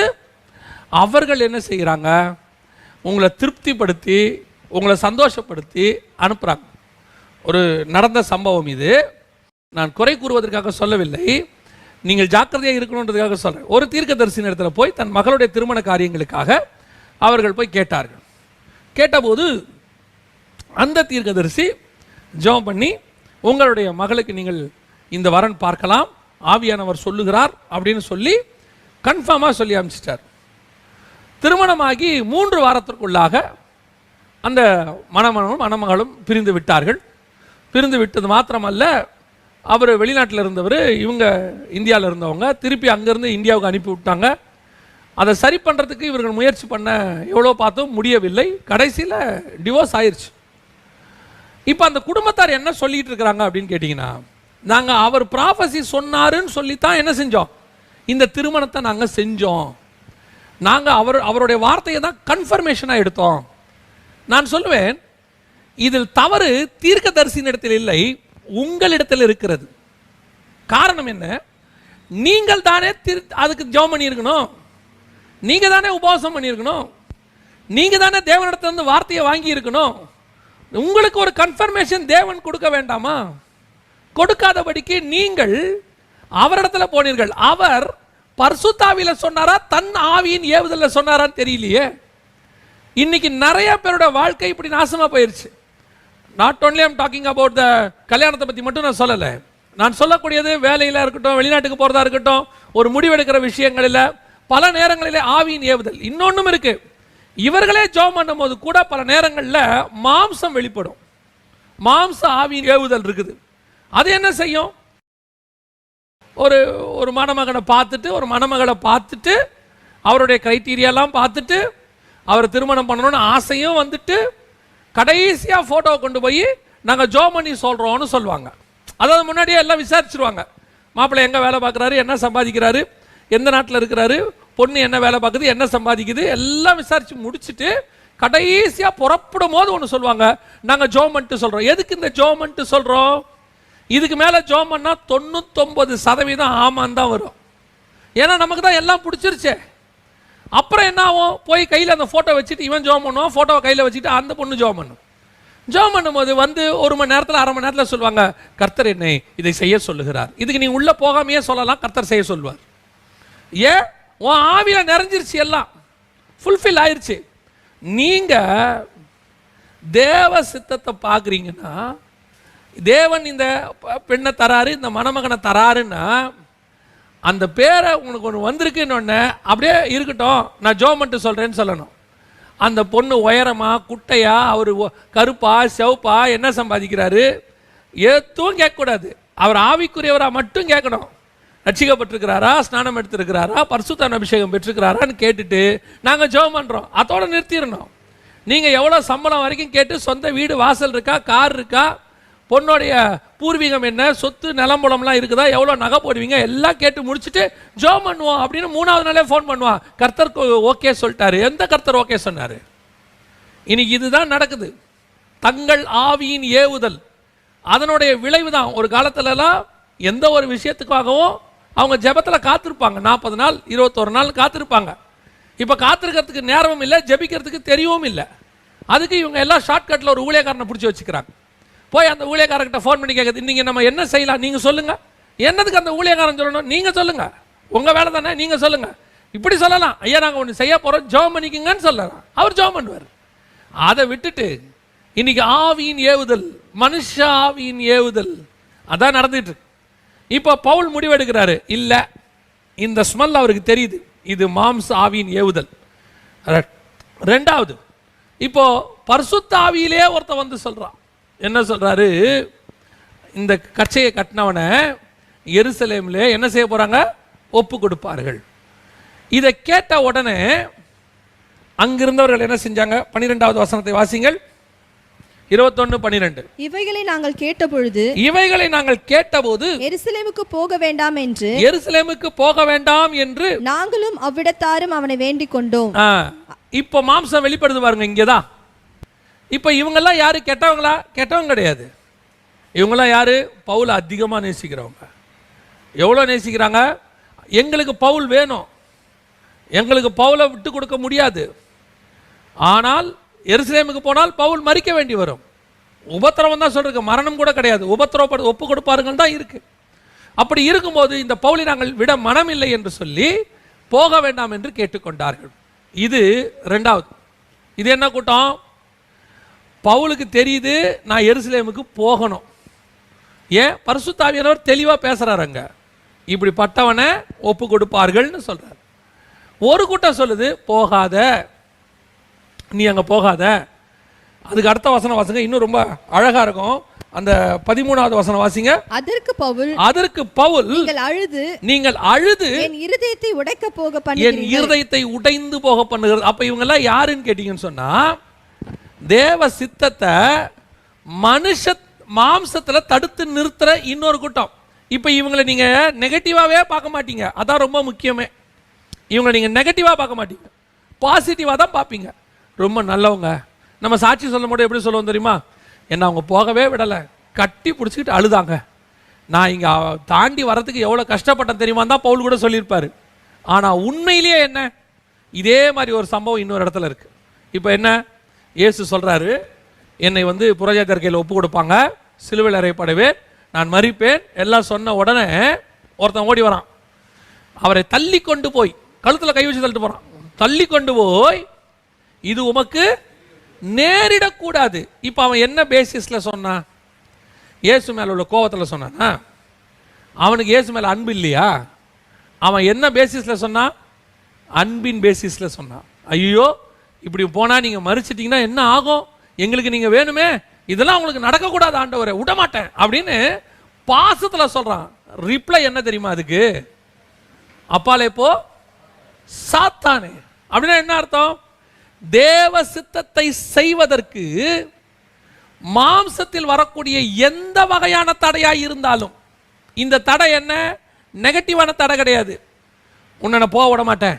அவர்கள் என்ன செய்கிறாங்க, உங்களை திருப்திப்படுத்தி உங்களை சந்தோஷப்படுத்தி அனுப்புகிறாங்க. ஒரு நடந்த சம்பவம் இது, நான் குறை கூறுவதற்காக சொல்லவில்லை, நீங்கள் ஜாக்கிரதையாக இருக்கணுன்றதுக்காக சொல்கிறேன். ஒரு தீர்க்கதரிசி இடத்துல போய் தன் மகளுடைய திருமண காரியங்களுக்காக அவர்கள் போய் கேட்டார்கள். கேட்டபோது அந்த தீர்க்கதரிசி ஜெபம் பண்ணி, உங்களுடைய மகளுக்கு நீங்கள் இந்த வரன் பார்க்கலாம், ஆவியானவர் சொல்லுகிறார் அப்படின்னு சொல்லி கன்ஃபார்மாக சொல்லி அனுப்பிச்சிட்டார். திருமணமாகி 3 வாரத்திற்குள்ளாக அந்த மணமகனும் மணமகளும் பிரிந்து விட்டார்கள். பிரிந்து விட்டது மாத்திரமல்ல, அவர் வெளிநாட்டில் இருந்தவர், இவங்க இந்தியாவில் இருந்தவங்க, திருப்பி அங்கேருந்து இந்தியாவுக்கு அனுப்பி விட்டாங்க. அதை சரி பண்ணுறதுக்கு இவர்கள் முயற்சி பண்ண எவ்வளோ பார்த்தும் முடியவில்லை. கடைசியில் டிவோர்ஸ் ஆயிடுச்சு. இப்போ அந்த குடும்பத்தார் என்ன சொல்லிட்டு இருக்கிறாங்க அப்படின்னு கேட்டிங்கன்னா, நாங்கள் அவர் ப்ராஃபஸி சொன்னாருன்னு சொல்லித்தான் என்ன செஞ்சோம், இந்த திருமணத்தை நாங்கள் செஞ்சோம், நாங்கள் அவருடைய வார்த்தையை தான் கன்ஃபர்மேஷனாக எடுத்தோம். நான் சொல்லுவேன், இதில் தவறு தீர்க்கதரிசியின் இடத்தில் இல்லை, உங்களிடத்தில் இருக்கிறது. காரணம் என்ன, நீங்கள் தானே அதுக்கு ஜெபம் பண்ணியிருக்கணும், நீங்கள் தானே உபவாசம் பண்ணியிருக்கணும், நீங்கள் தானே தேவனிடத்திலிருந்து வார்த்தையை வாங்கி இருக்கணும். உங்களுக்கு ஒரு கன்ஃபர்மேஷன் தேவன் கொடுக்க வேண்டாமா? கொடுக்காதபடிக்கு நீங்கள் அவரிடத்துல போனீர்கள். அவர் பரிசுத்தாவில சொன்னாரா, தன் ஆவியின் ஏவுதல்ல சொன்னாரான்னு தெரியலையே. இன்னைக்கு நிறைய பேரோட வாழ்க்கை இப்படி நாசமா போயிருச்சு. Not only I'm talking about the கல்யாணத்தை பற்றி மட்டும் நான் சொல்லலை. நான் சொல்லக்கூடியது வேலையில் இருக்கட்டும், வெளிநாட்டுக்கு போகிறதா இருக்கட்டும், ஒரு முடிவெடுக்கிற விஷயங்களில் பல நேரங்களில் ஆவியின் ஏவுதல். இன்னொன்றும் இருக்கு, இவர்களே ஜெபம் பண்ணும் போது கூட பல நேரங்களில் மாம்சம் வெளிப்படும், மாம்ச ஆவியின் ஏவுதல் இருக்குது. அது என்ன செய்யும், ஒரு மணமகனை பார்த்துட்டு ஒரு மணமகளை பார்த்துட்டு அவருடைய கிரைட்டீரியாலாம் பார்த்துட்டு அவர் திருமணம் பண்ணணும்னு ஆசையும் வந்துட்டு கடைசியாக ஃபோட்டோவை கொண்டு போய் நாங்கள் ஜெபம் பண்ணி சொல்கிறோன்னு சொல்லுவாங்க. அதாவது முன்னாடியே எல்லாம் விசாரிச்சிருவாங்க. மாப்பிள்ளை எங்கே வேலை பார்க்குறாரு, என்ன சம்பாதிக்கிறாரு, எந்த நாட்டில் இருக்கிறாரு, பொண்ணு என்ன வேலை பார்க்குது, என்ன சம்பாதிக்குது, எல்லாம் விசாரித்து முடிச்சுட்டு கடைசியாக புறப்படும் போது ஒன்று சொல்லுவாங்க, நாங்கள் ஜெபம் பண்ணிட்டு சொல்கிறோம். எதுக்கு இந்த ஜெபம் பண்ணிட்டு சொல்கிறோம்? இதுக்கு மேலே ஜெபம் பண்ணால் 99% ஆமான்னு தான் வரும். ஏன்னா நமக்கு தான் எல்லாம் பிடிச்சிருச்சே. அப்புறம் என்ன ஆகும், போய் கையில் அந்த ஃபோட்டோ வச்சுட்டு இவன் ஜெபம் பண்ணுவான், ஃபோட்டோவை கையில் வச்சுட்டு அந்த பொண்ணு ஜெபம் பண்ணும். ஜெபம் பண்ணும்போது வந்து 1 மணி நேரத்தில் 1/2 மணி நேரத்தில் சொல்லுவாங்க, கர்த்தர் என்னை இதை செய்ய சொல்லுகிறார். இதுக்கு நீ உள்ளே போகாமையே சொல்லலாம், கர்த்தர் செய்ய சொல்லுவார். ஏன், உன் ஆவியில் நிறைஞ்சிருச்சு, எல்லாம் ஃபுல்ஃபில் ஆயிடுச்சு. நீங்கள் தேவ சித்தத்தை பார்க்குறீங்கன்னா, தேவன் இந்த பெண்ணை தராரு, இந்த மணமகனை தராருன்னா, அந்த பேரை உனக்கு ஒன்று வந்திருக்குன்னு அப்படியே இருக்கட்டும், நான் ஜெபம் பண்ணிட்டு சொல்கிறேன்னு சொல்லணும். அந்த பொண்ணு உயரமா குட்டையா, அவர் கருப்பா செவப்பா, என்ன சம்பாதிக்கிறாரு, எதுவும் கேட்கக்கூடாது. அவர் ஆவிக்குரியவராக மட்டும் கேட்கணும். ரட்சிக்கப்பட்டிருக்கிறாரா, ஸ்நானம் எடுத்திருக்கிறாரா, பரிசுத்த அபிஷேகம் பெற்றிருக்கிறாரான்னு கேட்டுட்டு நாங்கள் ஜெபம் பண்ணுறோம், அதோட நிறுத்திடணும். நீங்கள் எவ்வளோ சம்பளம் வரைக்கும் கேட்டு, சொந்த வீடு வாசல் இருக்கா, கார் இருக்கா, பொண்ணுடைய பூர்வீகம் என்ன, சொத்து நிலம்புலம்லாம் இருக்குதா, எவ்வளோ நகை போடுவீங்க, எல்லாம் கேட்டு முடிச்சுட்டு ஜெபம் பண்ணுவோம் அப்படின்னு 3வது நாளே ஃபோன் பண்ணுவான், கர்த்தர் ஓகே சொல்லிட்டாரு. எந்த கர்த்தர் ஓகே சொன்னார்? இன்னைக்கு இதுதான் நடக்குது. தங்கள் ஆவியின் ஏவுதல், அதனுடைய விளைவு தான். ஒரு காலத்துலலாம் எந்த ஒரு விஷயத்துக்காகவும் அவங்க ஜெபத்தில் காத்திருப்பாங்க, 40 நாள் 21 நாள் காத்திருப்பாங்க. இப்போ காத்திருக்கிறதுக்கு நேரமும் இல்லை, ஜெபிக்கிறதுக்கு தெரியவும் இல்லை. அதுக்கு இவங்க எல்லாம் ஷார்ட்கட்டில் ஒரு ஊழியக்காரனை பிடிச்சி வச்சுக்கிறாங்க. போய் அந்த ஊழியக்காரர்கிட்ட ஃபோன் பண்ணி கேட்குது, இன்றைக்கி நம்ம என்ன செய்யலாம், நீங்கள் சொல்லுங்கள். என்னதுக்கு அந்த ஊழியக்காரன் சொல்லணும்? நீங்கள் சொல்லுங்கள், உங்கள் வேலை தானே, நீங்கள் சொல்லுங்கள். இப்படி சொல்லலாம், ஐயா நாங்கள் ஒன்று செய்ய போகிறோம், ஜெபம் பண்ணிக்கங்கன்னு சொல்லலாம், அவர் ஜெபம் பண்ணுவார். அதை விட்டுட்டு இன்னைக்கு ஆவியின் ஏவுதல், மனுஷ ஆவியின் ஏவுதல் அதான் நடந்துட்டு இருக்கு. இப்போ பவுல் முடிவெடுக்கிறாரு, இல்லை இந்த ஸ்மெல் அவருக்கு தெரியுது, இது மாம்ச ஆவியின் ஏவுதல். 2வது, இப்போ பரிசுத்த ஆவியிலே ஒருத்தன் வந்து சொல்கிறான். என்ன சொல்றாரு, இந்த கச்சையை கட்டினவனை எருசலேமில் என்ன செய்ய போறாங்க, ஒப்பு கொடுப்பார்கள். இதை கேட்ட உடனே அங்கிருந்தவர்கள் என்ன செஞ்சாங்க? 12வது வசனத்தை வாசிங்கள். 21:12. இவைகளை நாங்கள் கேட்டபொழுது எருசலேமுக்கு போக வேண்டாம் என்று நாங்களும் அவ்விடத்தாரும் அவனை வேண்டிக் கொண்டோம். இப்போ மாம்சம் வெளிப்படுது பாருங்க, இங்கதான். இப்போ இவங்கெல்லாம் யாரு? கெட்டவங்களா? கெட்டவங்க கிடையாது. இவங்கெல்லாம் யாரு? பவுலை அதிகமாக நேசிக்கிறவங்க. எவ்வளோ நேசிக்கிறாங்க? எங்களுக்கு பவுல் வேணும், எங்களுக்கு பவுலை விட்டு கொடுக்க முடியாது. ஆனால் எருசலேமுக்கு போனால் பவுல் மரிக்க வேண்டி வரும். உபத்திரவம் தான் சொல்றதுக்கு, மரணம் கூட கிடையாது. உபத்திரவப்படு ஒப்பு கொடுப்பாருங்கள் தான் இருக்கு. அப்படி இருக்கும்போது இந்த பவுலை நாங்கள் விட மனம் இல்லை என்று சொல்லி போக வேண்டாம் என்று கேட்டுக்கொண்டார்கள். இது ரெண்டாவது. இது என்ன கூட்டம்? பவுலுக்கு தெரியுது நான் எருசலேமுக்கு போகணும். ஏன்? பரிசுத்த ஆவியானவர் தெளிவாக பேசுறாருங்க. இப்படிப்பட்டவனை ஒப்பு கொடுப்பார்கள்னு சொல்றார். ஒரு கூட்டம் சொல்லுது போகாத, நீ அங்கே போகாத. அதுக்கு அடுத்த வசனம் வாசிங்க, இன்னும் ரொம்ப அழகா இருக்கும். அந்த 13வது வசனம் வாசிங்க. அதற்கு பவுல் நீங்கள் அழுது என் இருதயத்தை உடைந்து போக பண்ணுகிறது. அப்ப இவங்க எல்லாம் யாருன்னு கேட்டீங்கன்னு சொன்னா, தேவ சித்தத்தை மனுஷ மாம்சத்துல தடுத்து நிறுத்துற இன்னொரு கூட்டம். இப்ப இவங்களை நீங்க நெகட்டிவாவே பார்க்க மாட்டீங்க, அதான் ரொம்ப முக்கியமே. இவங்களை நீங்க நெகட்டிவா பார்க்க மாட்டீங்க, பாசிட்டிவா தான் பார்ப்பீங்க. ரொம்ப நல்லவங்க. நம்ம சாட்சி சொல்லும் போது எப்படி சொல்லுவோம் தெரியுமா? என்ன அவங்க போகவே விடலை, கட்டி பிடிச்சிக்கிட்டு அழுதாங்க, நான் இங்கே தாண்டி வரதுக்கு எவ்வளோ கஷ்டப்பட்டேன் தெரியுமா தான் பவுல் கூட சொல்லியிருப்பாரு. ஆனால் உண்மையிலேயே என்ன, இதே மாதிரி ஒரு சம்பவம் இன்னொரு இடத்துல இருக்கு. இப்போ என்ன, இயேசு சொல்கிறாரு, என்னை புறஜாதியார் கையில் ஒப்பு கொடுப்பாங்க, சிலுவையில் அறையப்படுவேன், நான் மரிப்பேன் எல்லாம் சொன்ன உடனே ஒருத்தன் ஓடி வரான். அவரை தள்ளி கொண்டு போய் கழுத்தில் கை வச்சு தள்ளிட்டு போகிறான். தள்ளி கொண்டு போய் இது உமக்கு நேரிடக்கூடாது. இப்போ அவன் என்ன பேசிஸில் சொன்னான்? இயேசு மேலே உள்ள கோபத்தில் சொன்னானா? அவனுக்கு இயேசு மேலே அன்பு இல்லையா? அவன் என்ன பேசிஸில் சொன்னான்? அன்பின் பேசிஸில் சொன்னான். ஐயோ இப்படி போனால் நீங்கள் மறிச்சிட்டிங்கன்னா என்ன ஆகும், எங்களுக்கு நீங்கள் வேணுமே, இதெல்லாம் உங்களுக்கு நடக்கக்கூடாது ஆண்டவரே, விடமாட்டேன் அப்படின்னு பாசத்தில் சொல்கிறான். ரிப்ளை என்ன தெரியுமா அதுக்கு? அப்பாலே போ சாத்தானே. அப்படின்னா என்ன அர்த்தம்? தேவ சித்தத்தை செய்வதற்கு மாம்சத்தில் வரக்கூடிய எந்த வகையான தடையாய் இருந்தாலும், இந்த தடை என்ன, நெகட்டிவான தடை கிடையாது. உன்னை போக விட மாட்டேன்,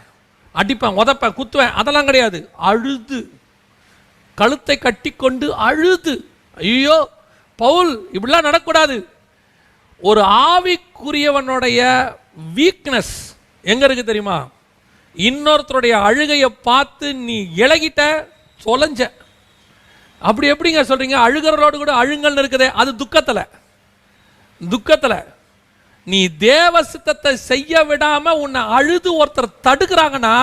அடிப்பேன், உதப்பேன், குத்துவேன், அதெல்லாம் கிடையாது. அழுது கழுத்தை கட்டி கொண்டு அழுது, ஐயோ பவுல் இப்படிலாம் நடக்கூடாது. ஒரு ஆவிக்குரியவனுடைய வீக்னஸ் எங்க இருக்கு தெரியுமா? இன்னொருத்தருடைய அழுகையை பார்த்து நீ இழகிட்ட, தொலைஞ்ச. அப்படி எப்படிங்க சொல்றீங்க? அழுகிறோடு கூட அழுங்கல் இருக்குதே, அது துக்கத்தில் நீ தேவ சித்தத்தை செய்ய விடாம உன்னை அழுது ஒருத்தர் தடுக்கிறாங்கன்னா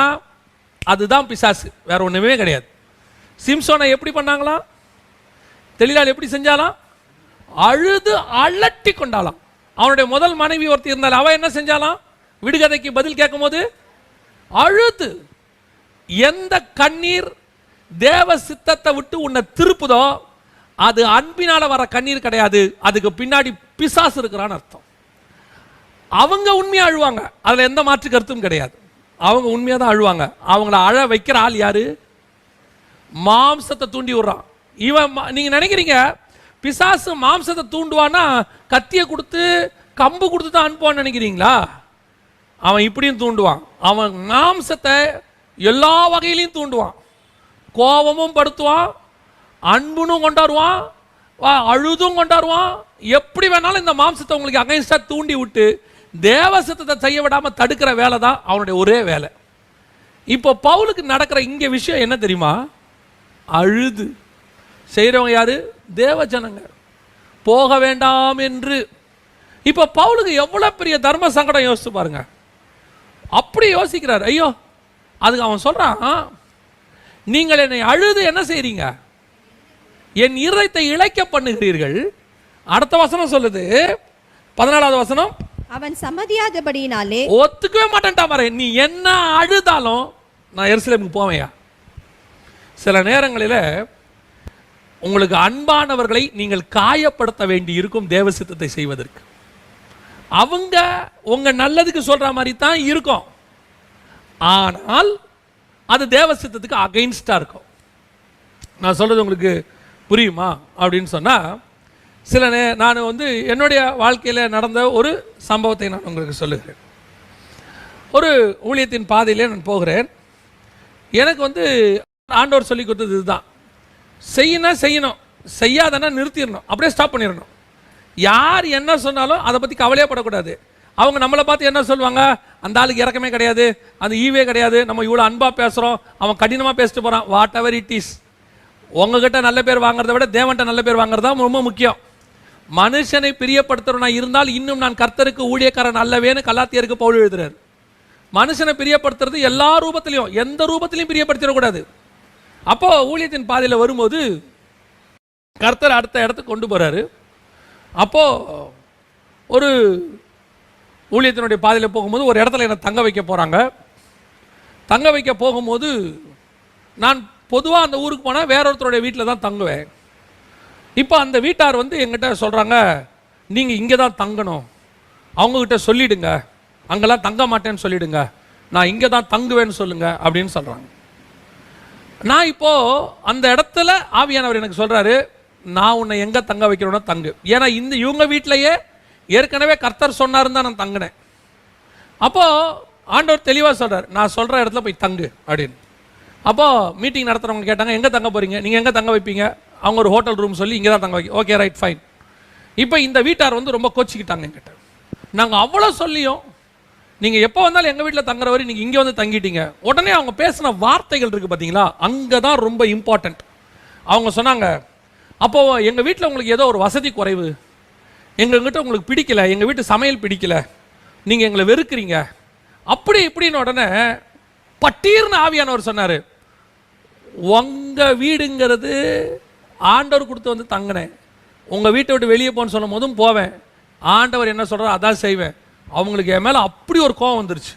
அதுதான் பிசாசு, வேற ஒண்ணுமே கிடையாது. சிம்சோனை எப்படி பண்ணாங்களாம்? தெளிலால் எப்படி செஞ்சாலாம்? அழுது அலட்டி கொண்டாலாம். அவனுடைய முதல் மனைவி ஒருத்தி இருந்தால், அவ என்ன செஞ்சாலாம்? விடுகதைக்கு பதில் கேட்கும் போது அழுது. எந்த கண்ணீர் தேவ சித்தத்தை விட்டு உன்னை திருப்புதோ அது அன்பினால வர கண்ணீர் கிடையாது, அதுக்கு பின்னாடி பிசாசு இருக்கிறான்னு அர்த்தம். அவங்க உண்மையா அழுவாங்க, அதுல எந்த மாற்று கருத்தும் கிடையாது. அவங்க உண்மையா தான் அழுவாங்க. அவங்கள அழ வைக்கிற ஆள் யாரு? மாம்சத்தை தூண்டி விடுறான் இவன். நீங்க நினைக்கிறீங்க பிசாசு மாம்சத்தை தூண்டுவான்னா கத்தியை கொடுத்து கம்பு கொடுத்து தான் அனுப்புவான்னு நினைக்கிறீங்களா? அவன் இப்படியும் தூண்டுவான். அவன் மாம்சத்தை எல்லா வகையிலையும் தூண்டுவான். கோபமும் படுத்துவான், அன்புனும் கொண்டாடுவான், அழுதும் கொண்டாடுவான். எப்படி வேணாலும் இந்த மாம்சத்தை உங்களுக்கு அகைன்ஸ்டா தூண்டி விட்டு தேவ சித்தத்தை செய்ய விடாம தடுக்கிற வேலை தான் அவனுடைய ஒரே வேலை. இப்போ பவுலுக்கு நடக்கிற இங்க விஷயம் என்ன தெரியுமா? அழுது செய்யறவங்க யாரு? தேவ ஜனங்க. போக வேண்டாம் என்று. இப்போ பவுலுக்கு எவ்வளவு பெரிய தர்ம சங்கடம் யோசிச்சு பாருங்க. அப்படி யோசிக்கிறார். ஐயோ, அதுக்கு அவன் சொல்றான், நீங்கள் என்னை அழுது என்ன செய்றீங்க? என் இருதயத்தை இளைக்க பண்ணுகிறீர்கள். அடுத்த வசனம் சொல்லுது, 14வது வசனம், அவன் சம்மதியாதபடியினாலே ஒத்துக்கவே மாட்டேன்டா. நீ என்ன அழுதாலும் நான் எருசலேமுக்கு போவேயா? சில நேரங்களில் உங்களுக்கு அன்பானவர்களை நீங்கள் காயப்படுத்த வேண்டி இருக்கும் தேவ சித்தத்தை செய்வதற்கு. அவங்க உங்க நல்லதுக்கு சொல்ற மாதிரி தான் இருக்கும், ஆனால் அது தேவ சித்தத்துக்கு அகைன்ஸ்டா இருக்கும். நான் சொல்றது உங்களுக்கு புரியுமா அப்படின்னு சொன்னால், நான் வந்து என்னுடைய வாழ்க்கையில் நடந்த ஒரு சம்பவத்தை நான் உங்களுக்கு சொல்லுகிறேன். ஒரு ஊழியத்தின் பாதையிலே நான் போகிறேன். எனக்கு வந்து ஆண்டவர் சொல்லி கொடுத்தது இதுதான், செய்யணும், செய்யாதனா நிறுத்திடணும், அப்படியே ஸ்டாப் பண்ணிடணும். யார் என்ன சொன்னாலும் அதை பற்றி கவலையே படக்கூடாது. அவங்க நம்மளை பார்த்து என்ன சொல்லுவாங்க, அந்த ஆளுக்கு இறக்கமே கிடையாது, அந்த ஈவே கிடையாது, நம்ம இவ்வளோ அன்பாக பேசுகிறோம், அவன் கடினமாக பேசிட்டு போகிறான். வாட் எவர் இட் இஸ், உங்ககிட்ட நல்ல பேர் வாங்குறத விட தேவன்கிட்ட நல்ல பேர் வாங்குறது தான் ரொம்ப முக்கியம். மனுஷனை பிரியப்படுத்துறவனா இருந்தால் இன்னும் நான் கர்த்தருக்கு ஊழியக்காரன் அல்லவேன்னு கலாத்தியருக்கு பவுல் எழுதுறாரு. மனுஷனை பிரியப்படுத்துறது எல்லா ரூபத்திலையும், எந்த ரூபத்திலையும் பிரியப்படுத்திடக்கூடாது. அப்போ ஊழியத்தின் பாதையில் வரும்போது கர்த்தர் அடுத்த இடத்துக்கு கொண்டு போறாரு. அப்போ ஒரு ஊழியத்தினுடைய பாதையில் போகும்போது ஒரு இடத்துல என்னை தங்க வைக்க போறாங்க. தங்க வைக்க போகும்போது நான் பொதுவாக அந்த ஊருக்கு போனால் வேற ஒருத்தருடைய வீட்டில் தான் தங்குவேன். இப்போ அந்த வீட்டார் வந்து எங்கிட்ட சொல்கிறாங்க, நீங்கள் இங்கே தான் தங்கணும், அவங்கக்கிட்ட சொல்லிவிடுங்க, அங்கெல்லாம் தங்க மாட்டேன்னு சொல்லிவிடுங்க, நான் இங்கே தான் தங்குவேன்னு சொல்லுங்க அப்படின்னு சொல்கிறாங்க. நான் இப்போது அந்த இடத்துல ஆவியானவர் எனக்கு சொல்கிறாரு, நான் உன்னை எங்கே தங்க வைக்கிறோன்னா தங்கு. ஏன்னா இவங்க வீட்டிலையே ஏற்கனவே கர்த்தர் சொன்னாருன்னு தான் நான் தங்கினேன். அப்போது ஆண்டவர் தெளிவாக சொல்கிறார், நான் சொல்கிற இடத்துல போய் தங்கு அப்படின்னு. அப்போது மீட்டிங் நடத்துகிறவங்க கேட்டாங்க, எங்கே தங்க போகிறீங்க, நீங்கள் எங்கே தங்க வைப்பீங்க? அவங்க ஒரு ஹோட்டல் ரூம் சொல்லி இங்கே தான் தங்க வைக்க. Okay, right, fine. இப்போ இந்த வீட்டார் வந்து ரொம்ப கோச்சிக்கிட்டாங்க என்கிட்ட. நாங்கள் அவ்வளோ சொல்லியும் நீங்கள் எப்போ வந்தாலும் எங்கள் வீட்டில் தங்குற வரை நீங்கள் இங்கே வந்து தங்கிட்டீங்க. உடனே அவங்க பேசின வார்த்தைகள் இருக்குது பார்த்தீங்களா, அங்கே தான் ரொம்ப இம்பார்ட்டண்ட். அவங்க சொன்னாங்க, அப்போது எங்கள் வீட்டில் உங்களுக்கு ஏதோ ஒரு வசதி குறைவு, எங்ககிட்ட உங்களுக்கு பிடிக்கல, எங்கள் வீட்டு சமையல் பிடிக்கல, நீங்கள் எங்களை வெறுக்கிறீங்க, அப்படி இப்படின்னு. உடனே பட்டீர்னு ஆவியானவர் சொன்னார், உங்கள் வீடுங்கிறது ஆண்டவர் கொடுத்து வந்து தங்கினேன், உங்கள் வீட்டை விட்டு வெளியே போன்னு சொல்லும் போதும் போவேன், ஆண்டவர் என்ன சொல்கிறார் அதான் செய்வேன். அவங்களுக்கு என் மேலே அப்படி ஒரு கோவம் வந்துருச்சு.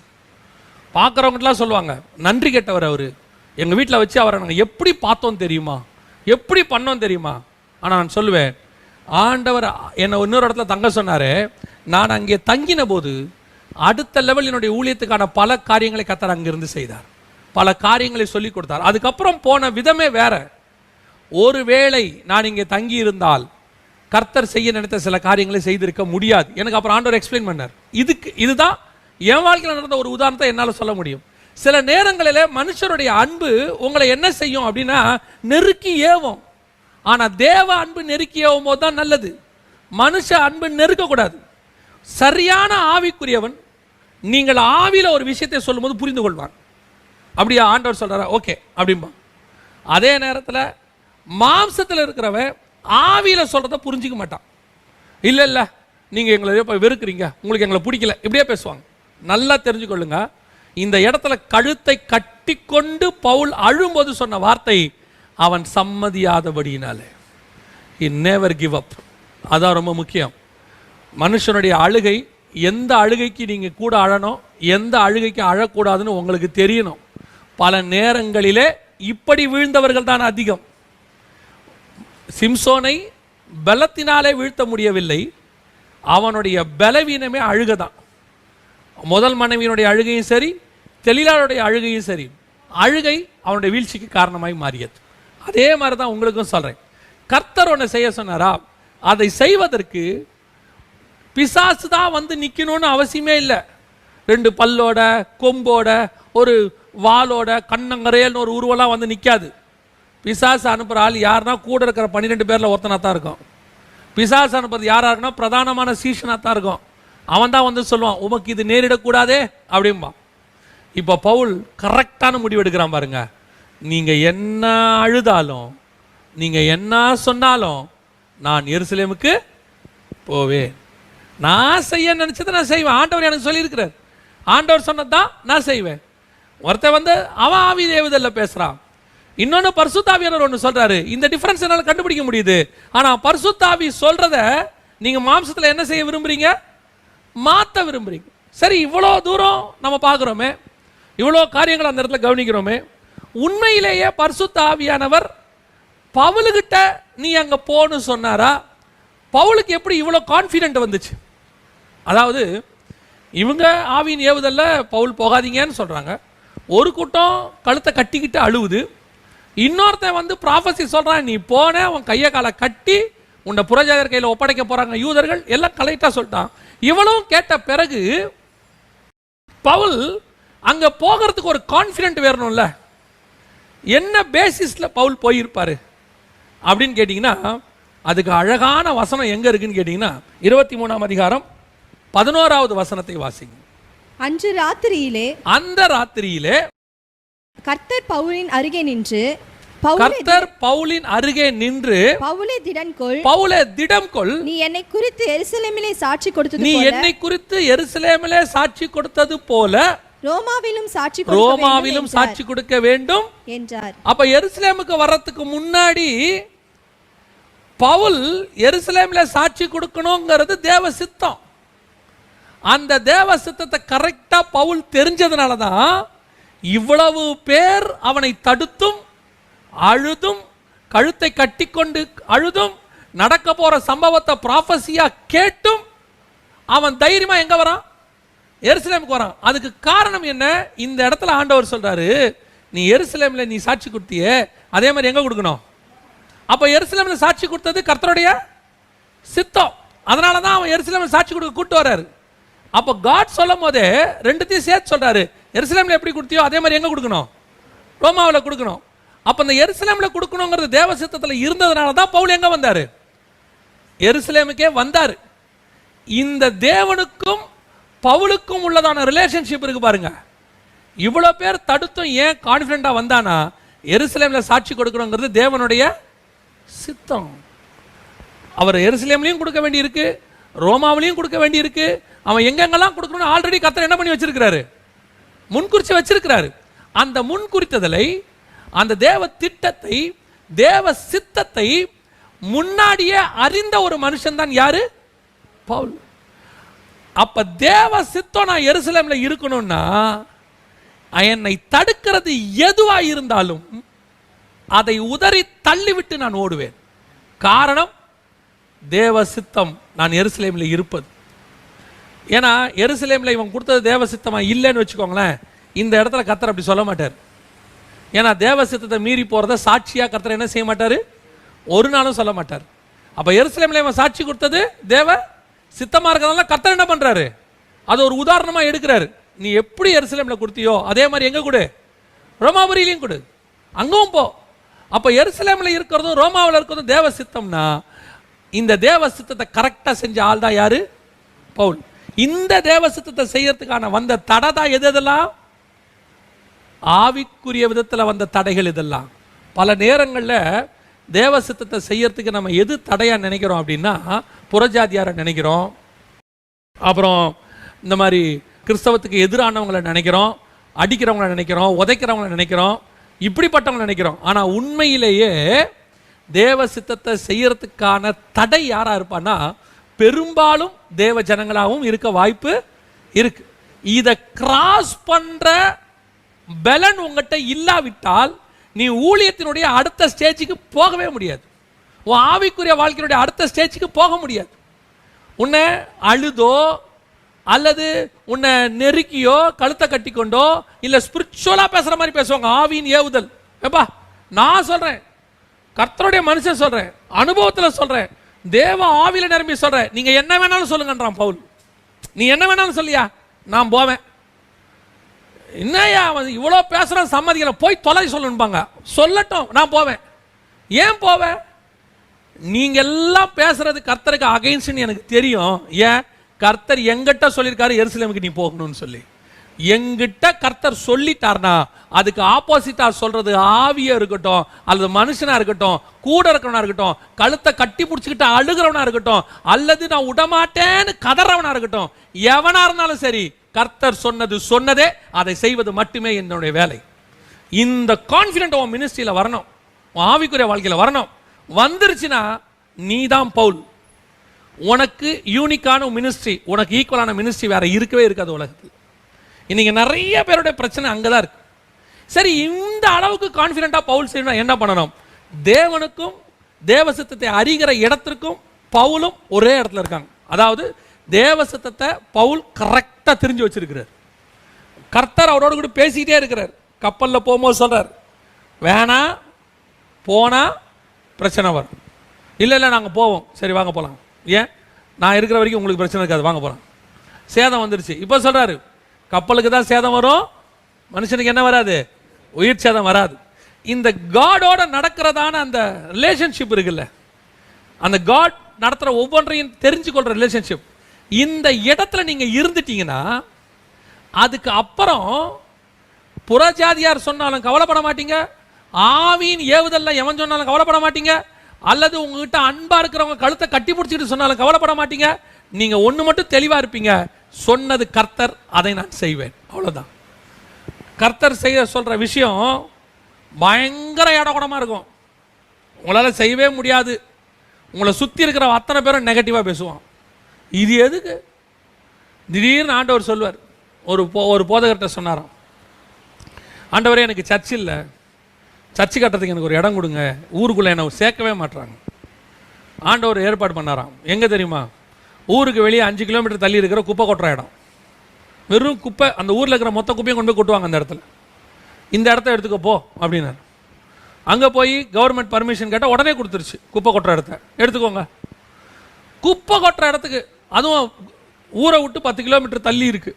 பார்க்குறவங்கலாம் சொல்லுவாங்க, நன்றி கெட்டவர் அவர், எங்கள் வீட்டில் வச்சு அவரை நாங்கள் எப்படி பார்த்தோம் தெரியுமா, எப்படி பண்ணோம் தெரியுமா. ஆனால் நான் சொல்லுவேன், ஆண்டவர் என்னை இன்னொரு இடத்துல தங்க சொன்னார், நான் அங்கே தங்கின போது அடுத்த லெவல் என்னுடைய ஊழியத்துக்கான பல காரியங்களை கர்த்தர் அங்கிருந்து செய்தார், பல காரியங்களை சொல்லி கொடுத்தார். அதுக்கப்புறம் போன விதமே வேற. ஒருவேளை நான் இங்கே தங்கி இருந்தால் கர்த்தர் செய்ய நினைத்த சில காரியங்களை செய்திருக்க முடியாது. எனக்கு அப்புறம் ஆண்டவர் எக்ஸ்பிளைன் பண்ணார். இதுதான் என் வாழ்க்கையில் நடந்த ஒரு உதாரணத்தை என்னால் சொல்ல முடியும். சில நேரங்களில் மனுஷருடைய அன்பு உங்களை என்ன செய்யும் அப்படின்னா நெருக்கி ஏவும். ஆனால் தேவ அன்பு நெருக்கி ஏவும் போது தான் நல்லது. மனுஷ அன்பு நெருக்கக்கூடாது. சரியான ஆவிக்குரியவன் நீங்கள் ஆவியில் ஒரு விஷயத்தை சொல்லும் போது புரிந்து கொள்வான். அப்படியா ஆண்டவர் சொல்றாரா, ஓகே அப்படின்பா. அதே நேரத்தில் மாம்சத்தில் இருக்கிறவன் ஆவியில் சொல்றத புரிஞ்சிக்க மாட்டான். இல்லை இல்லை நீங்கள் எங்களை போய் வெறுக்கிறீங்க, உங்களுக்கு எங்களை பிடிக்கல, இப்படியே பேசுவாங்க. நல்லா தெரிஞ்சுக்கொள்ளுங்க, இந்த இடத்துல கழுத்தை கட்டி கொண்டு பவுல் அழும்போது சொன்ன வார்த்தை, அவன் சம்மதியாதபடியினாலே. he never give up. அதான் ரொம்ப முக்கியம். மனுஷனுடைய அழுகை, எந்த அழுகைக்கு நீங்கள் கூட அழணும், எந்த அழுகைக்கு அழக்கூடாதுன்னு உங்களுக்கு தெரியணும். பல நேரங்களிலே இப்படி வீழ்ந்தவர்கள் தான் அதிகம். சிம்சோனை பலத்தினாலே வீழ்த்த முடியவில்லை, அவனுடைய பலவீனமே அழுகதான். முதல் மனைவியினுடைய அழுகையும் சரி, தெளிலாளுடைய அழுகையும் சரி, அழுகை அவனுடைய வீழ்ச்சிக்கு காரணமாய் மாறியது. அதே மாதிரி தான் உங்களுக்கும் சொல்கிறேன். கர்த்தர் ஒன்று செய்ய சொன்னாரா, அதை செய்வதற்கு பிசாசு தான் வந்து நிற்கணும்னு அவசியமே இல்லை. 2 பல்லோட, கொம்போட, ஒரு வாளோட, கண்ணங்கரையல்னு ஒரு உருவெல்லாம் வந்து நிற்காது. பிசாசு அனுப்புகிற ஆள் யாருன்னா கூட இருக்கிற 12 பேரில் ஒருத்தனாக தான் இருக்கும். பிசாசு அனுப்புறது யாராக இருக்குன்னா பிரதானமான சீஷனாக தான் இருக்கும். அவன் தான் வந்து சொல்லுவான், உமக்கு இது நேரிடக்கூடாதே அப்படின்பா. இப்போ பவுல் கரெக்டான முடிவு எடுக்கிறான் பாருங்க. நீங்கள் என்ன அழுதாலும், நீங்கள் என்ன சொன்னாலும் நான் எருசலேமுக்கு போவேன். நான் செய்ய நினச்சதை நான் செய்வேன். ஆண்டவர் எனக்கு சொல்லியிருக்கிறார், ஆண்டவர் சொன்னதான் நான் செய்வேன். ஒருத்தன் வந்து அவன் ஆவி தேவதல்ல பேசுகிறான், இன்னொன்று பரிசுத்தாவியானவர் ஒன்று சொல்கிறாரு. இந்த டிஃப்ரென்ஸ் என்னால் கண்டுபிடிக்க முடியுது. ஆனால் பரிசுத்தாவி சொல்கிறத நீங்கள் மாம்சத்தில் என்ன செய்ய விரும்புகிறீங்க, மாற்ற விரும்புகிறீங்க. சரி, இவ்வளோ தூரம் நம்ம பார்க்குறோமே, இவ்வளோ காரியங்கள் அந்த இடத்துல கவனிக்கிறோமே, உண்மையிலேயே பரிசுத்தாவியானவர் பவுலுக்கிட்ட நீ அங்கே போன்னு சொன்னாரா? பவுலுக்கு எப்படி இவ்வளோ கான்ஃபிடென்ட் வந்துச்சு? அதாவது இவங்க ஆவியின் ஏவுதல்ல பவுல் போகாதீங்கன்னு சொல்கிறாங்க. ஒரு கூட்டம் கழுத்தை கட்டிக்கிட்டு அழுவுது, இன்னொருத்தன் வந்து ப்ராஃபஸி சொல்றான், நீ போன உன் கையை காலை கட்டி உன்னை புறஜாதியர் கையில் ஒப்படைக்க போறாங்க யூதர்கள், எல்லாம் கரெக்டா சொல்லிட்டான். இவ்வளவும் கேட்ட பிறகு பவுல் அங்க போகிறதுக்கு ஒரு கான்ஃபிடென்ட் வேணும்ல. என்ன பேசிஸ்ல பவுல் போயிருப்பாரு அப்படின்னு கேட்டீங்கன்னா, அதுக்கு அழகான வசனம் எங்க இருக்குன்னு கேட்டீங்கன்னா 23ஆம் அதிகாரம் 11வது வசனத்தை வாசிங்க. அன்று ராத்திரியிலே, அந்த ராத்திரியிலே கர்த்தர் பவுலின் அருகே நின்று பவுலே திடம் கொள், நீ என்னை குறித்து எருசலேமிலே சாட்சி கொடுத்தது போல ரோமாவிலும் சாட்சி கொடுக்க வேண்டும் என்றார். அப்ப எருசலேமுக்கு வர்றதுக்கு முன்னாடி பவுல் எருசலேம்ல சாட்சி கொடுக்கணுங்கிறது தேவ சித்தம். அந்த தேவ சித்தத்தை கரெக்டா பவுல் தெரிஞ்சதுனாலதான் இவ்வளவு பேர் அவனை தடுத்தும் அழுதும் கழுத்தை கட்டிக்கொண்டு அழுதும் நடக்க போற சம்பவத்தை ப்ராஃபஸியா கேட்டும் அவன் தைரியமா எங்க வரான்? எருசலேமுக்கு வரான். அதுக்கு காரணம் என்ன? இந்த இடத்துல ஆண்டவர் சொல்றாரு, நீ எருசலேம்ல நீ சாட்சி கொடுத்தியே, அதே மாதிரி எங்க கொடுக்கணும்? அப்ப எருசலேம்ல சாட்சி கொடுத்தது கர்த்தருடைய சித்தம். அதனாலதான் அவன் எருசலேம்ல சாட்சி கொடுக்க கூட்டு வர்றாரு. அப்ப காட் சொல்லும் போதே ரெண்டுத்தையும் சேர்த்து சொல்றாரு, எருசலேம்ல எப்படி கொடுத்தியோ அதே மாதிரி எங்க கொடுக்கணும்? ரோமாவில் கொடுக்கணும். அப்ப இந்த எருசலேம்ல கொடுக்கணுங்கிறது தேவ சித்தத்துல இருந்ததுனால தான் பவுல் எங்க வந்தாரு? எருசலேமுக்கே வந்தாரு. இந்த தேவனுக்கும் பவுலுக்கும் உள்ளதான ரிலேஷன்ஷிப் இருக்கு பாருங்க. இவ்வளவு பேர் தடுத்தும் ஏன் கான்ஃபிடென்ட்டா வந்தானா, எருசலேம்ல சாட்சி கொடுக்கணுங்கிறது தேவனுடைய சித்தம். அவர் எருசலேம்லயும் கொடுக்க வேண்டி இருக்கு, ரோமாவிலையும் கொடுக்க வேண்டி இருக்கு. அவன் எங்கெங்கெல்லாம் கொடுக்கணும்னு ஆல்ரெடி கர்த்தர் என்ன பண்ணி வச்சிருக்கிறாரு? முன்குறிச்சு வச்சிருக்கிறாரு. அந்த முன்குறித்ததலை, அந்த தேவ திட்டத்தை, தேவ சித்தத்தை முன்னாடியே அறிந்த ஒரு மனுஷன் தான் யாரு? பவுல். அப்ப தேவ சித்தம் நான் எருசலேம்ல இருக்கணும்னா என்னை தடுக்கிறது எதுவா இருந்தாலும் அதை உதறி தள்ளிவிட்டு நான் ஓடுவேன். காரணம் தேவ சித்தம் நான் எருசலேம்ல இருப்பது. ஏன்னா எருசலேம்ல இவன் கொடுத்தது தேவ சித்தமா இல்லைன்னு வச்சுக்கோங்களேன், இந்த இடத்துல கர்த்தர் அப்படி சொல்ல மாட்டார். ஏன்னா தேவ சித்தத்தை மீறி போறத சாட்சியா கர்த்தர் என்ன செய்ய மாட்டாரு? ஒரு நாளும் சொல்ல மாட்டார். அப்ப எருசலேம்ல இவன் சாட்சி கொடுத்தது தேவ சித்தமா இருக்கிறதால கர்த்தர் என்ன பண்றாரு? அது ஒரு உதாரணமா எடுக்கிறாரு. நீ எப்படி எருசலேம்ல கொடுத்தியோ அதே மாதிரி எங்க கொடு? ரோமாபுரியிலையும் கொடு, அங்கவும் போ. அப்ப எருசலேம்ல இருக்கிறதும் ரோமாவில் இருக்கிறதும் தேவ சித்தம்னா, இந்த தேவ சித்தத்தை கரெக்டா செஞ்ச ஆள் தான் யாரு? பவுல். இந்த தேவ சித்தத்தை செய்யறதுக்கான வந்த தடை தான் எதெல்லாம்? ஆவிக்குரிய விதத்தில் வந்த தடைகள் இதெல்லாம். பல நேரங்களில் தேவ சித்தத்தை செய்யறதுக்கு நம்ம எது தடையா நினைக்கிறோம் அப்படின்னா, புறஜாதியாரை நினைக்கிறோம், அப்புறம் இந்த மாதிரி கிறிஸ்தவத்துக்கு எதிரானவங்களை நினைக்கிறோம், அடிக்கிறவங்களை நினைக்கிறோம், உதைக்கிறவங்களை நினைக்கிறோம், இப்படிப்பட்டவங்களை நினைக்கிறோம். ஆனா உண்மையிலேயே தேவ சித்தத்தை செய்யறதுக்கான தடை யாரா இருப்பான்னா, பெரும்பாலும் தேவ ஜனங்களாகவும் இருக்க வாய்ப்பு இருக்கு. இதை கிராஸ் பண்ற பலன் உங்ககிட்ட இல்லாவிட்டால் நீ ஊழியத்தினுடைய அடுத்த ஸ்டேஜுக்கு போகவே முடியாது. உன் ஆவிக்குரிய வாழ்க்கையினுடைய அடுத்த ஸ்டேஜுக்கு போக முடியாது. உன்னை அழுதோ அல்லது உன்னை நெருக்கியோ கழுத்தை கட்டி கொண்டோ இல்ல ஸ்பிரிச்சுவலா பேசுற மாதிரி பேசுவாங்க. ஆவியின் ஏவுதல். ஏப்பா நான் சொல்றேன், கர்த்தருடைய மனுஷன் சொல்றேன், அனுபவத்தில் சொல்றேன், தேவ ஆவியில நிரம்பி சொல்றேன், நீங்க என்ன வேணாலும் சொல்லுங்கன்றான் பவுல். நீ என்ன வேணாலும் சொல்லியா, நான் போவேன். என்னையா இவ்வளோ பேசுறான், சம்மதிக்கல, போய் தொலை சொல்லணும்பாங்க. சொல்லட்டும், நான் போவேன். ஏன் போவேன்? நீங்க எல்லாம் பேசுறது கர்த்தருக்கு அகைன்ஸ்ட்னு எனக்கு தெரியும். ஏன்? கர்த்தர் எங்கிட்ட சொல்லியிருக்காரு எருசலேமுக்கு நீ போகணும்னு சொல்லி. எங்கிட்ட கர்த்தர் சொல்லிட்டார்னா அதுக்கு ஆப்போசிட்டா சொல்றது ஆவியா இருக்கட்டும் அல்லது மனுஷனா இருக்கட்டும், கூட இருக்கிறவனா இருக்கட்டும், கழுத்தை கட்டி பிடிச்சிக்கிட்டு அழுகிறவனா இருக்கட்டும், அல்லது நான் விடமாட்டேன்னு கதறவனா இருக்கட்டும், எவனா இருந்தாலும் சரி, கர்த்தர் சொன்னது சொன்னதே, அதை செய்வது மட்டுமே என்னுடைய வேலை. இந்த கான்ஃபிடென்ட் உன் மினிஸ்ட்ரியில வரணும், உன் ஆவிக்குரிய வாழ்க்கையில வரணும். வந்துருச்சுன்னா நீ தான் பவுல். உனக்கு யூனிக்கான மினிஸ்ட்ரி, உனக்கு ஈக்குவலான மினிஸ்ட்ரி வேற இருக்கவே இருக்காது உலகத்தில். இன்னைக்கு நிறைய பேருடைய பிரச்சனை அங்கதான் இருக்கு. சரி, இந்த அளவுக்கு கான்ஃபிடென்ட்டா பவுல் செய்யணும், என்ன பண்ணணும்? தேவனுக்கும் தேவ சித்தத்தை அறிகிற இடத்திற்கும் பவுலும் ஒரே இடத்துல இருக்காங்க. அதாவது தேவ சித்தத்தை பவுல் கரெக்டா தெரிஞ்சு வச்சிருக்கிறார். கர்த்தர் அவரோட கூட பேசிக்கிட்டே இருக்கிறார். கப்பல்ல போகும்போது சொல்றார், வேணா போனால் பிரச்சனை வரும். இல்லை இல்லை நாங்கள் போவோம், சரி வாங்க போகலாம். ஏன்? நான் இருக்கிற வரைக்கும் உங்களுக்கு பிரச்சனை இருக்காது, வாங்க போகலாம். சேதம் வந்துருச்சு. இப்போ சொல்கிறாரு, கப்பலுக்கு தான் சேதம் வரும், மனுஷனுக்கு என்ன வராது? உயிர் சேதம் வராது. இந்த காடோட நடக்கிறதான அந்த ரிலேஷன்ஷிப் இருக்குல்ல, அந்த காட் நடத்துகிற ஒவ்வொன்றையும் தெரிஞ்சுக்கொள்கிற ரிலேஷன்ஷிப், இந்த இடத்துல நீங்கள் இருந்துட்டீங்கன்னா அதுக்கு அப்புறம் புறஜாதியார் சொன்னாலும் கவலைப்பட மாட்டீங்க, ஆவியின் ஏவுதல்ல எவன் சொன்னாலும் கவலைப்பட மாட்டீங்க, அல்லது உங்ககிட்ட அன்பா இருக்கிறவங்க கழுத்தை கட்டி பிடிச்சிட்டு சொன்னாலும் கவலைப்பட மாட்டீங்க. நீங்க ஒண்ணு மட்டும் தெளிவா இருப்பீங்க, சொன்னது கர்த்தர், அதை நான் செய்வேன், அவ்வளவுதான். கர்த்தர் செய்ய சொல்ற விஷயம் பயங்கர இடகுடமா இருக்கும், உங்களால செய்யவே முடியாது. உங்களை சுத்தி இருக்கிற அத்தனை பேரும் நெகட்டிவா பேசுவான். இது எதுக்கு? திடீர்னு ஆண்டவர் சொல்வார். ஒரு போதகர்கிட்ட சொன்னாராம், ஆண்டவரே எனக்கு சர்ச் இல்லை, சர்ச்சு கட்டுறதுக்கு எனக்கு ஒரு இடம் கொடுங்க, ஊருக்குள்ளே என்னை சேர்க்கவே மாட்டுறாங்க. ஆண்டவர் ஏற்பாடு பண்ணாராம். எங்கே தெரியுமா? ஊருக்கு வெளியே 5 கிலோமீட்டர் தள்ளி இருக்கிற குப்பை கொட்டுற இடம். வெறும் குப்பை, அந்த ஊரில் இருக்கிற மொத்த குப்பையும் கொண்டு போய் கொட்டுவாங்க அந்த இடத்துல. இந்த இடத்த எடுத்துக்க போ அப்படின்னாரு. அங்கே போய் கவர்மெண்ட் பர்மிஷன் கேட்டால் உடனே கொடுத்துருச்சு. குப்பை கொட்டுற இடத்த எடுத்துக்கோங்க. குப்பை கொட்டுற இடத்துக்கு, அதுவும் ஊரை விட்டு 10 கிலோமீட்டர் தள்ளி இருக்கு,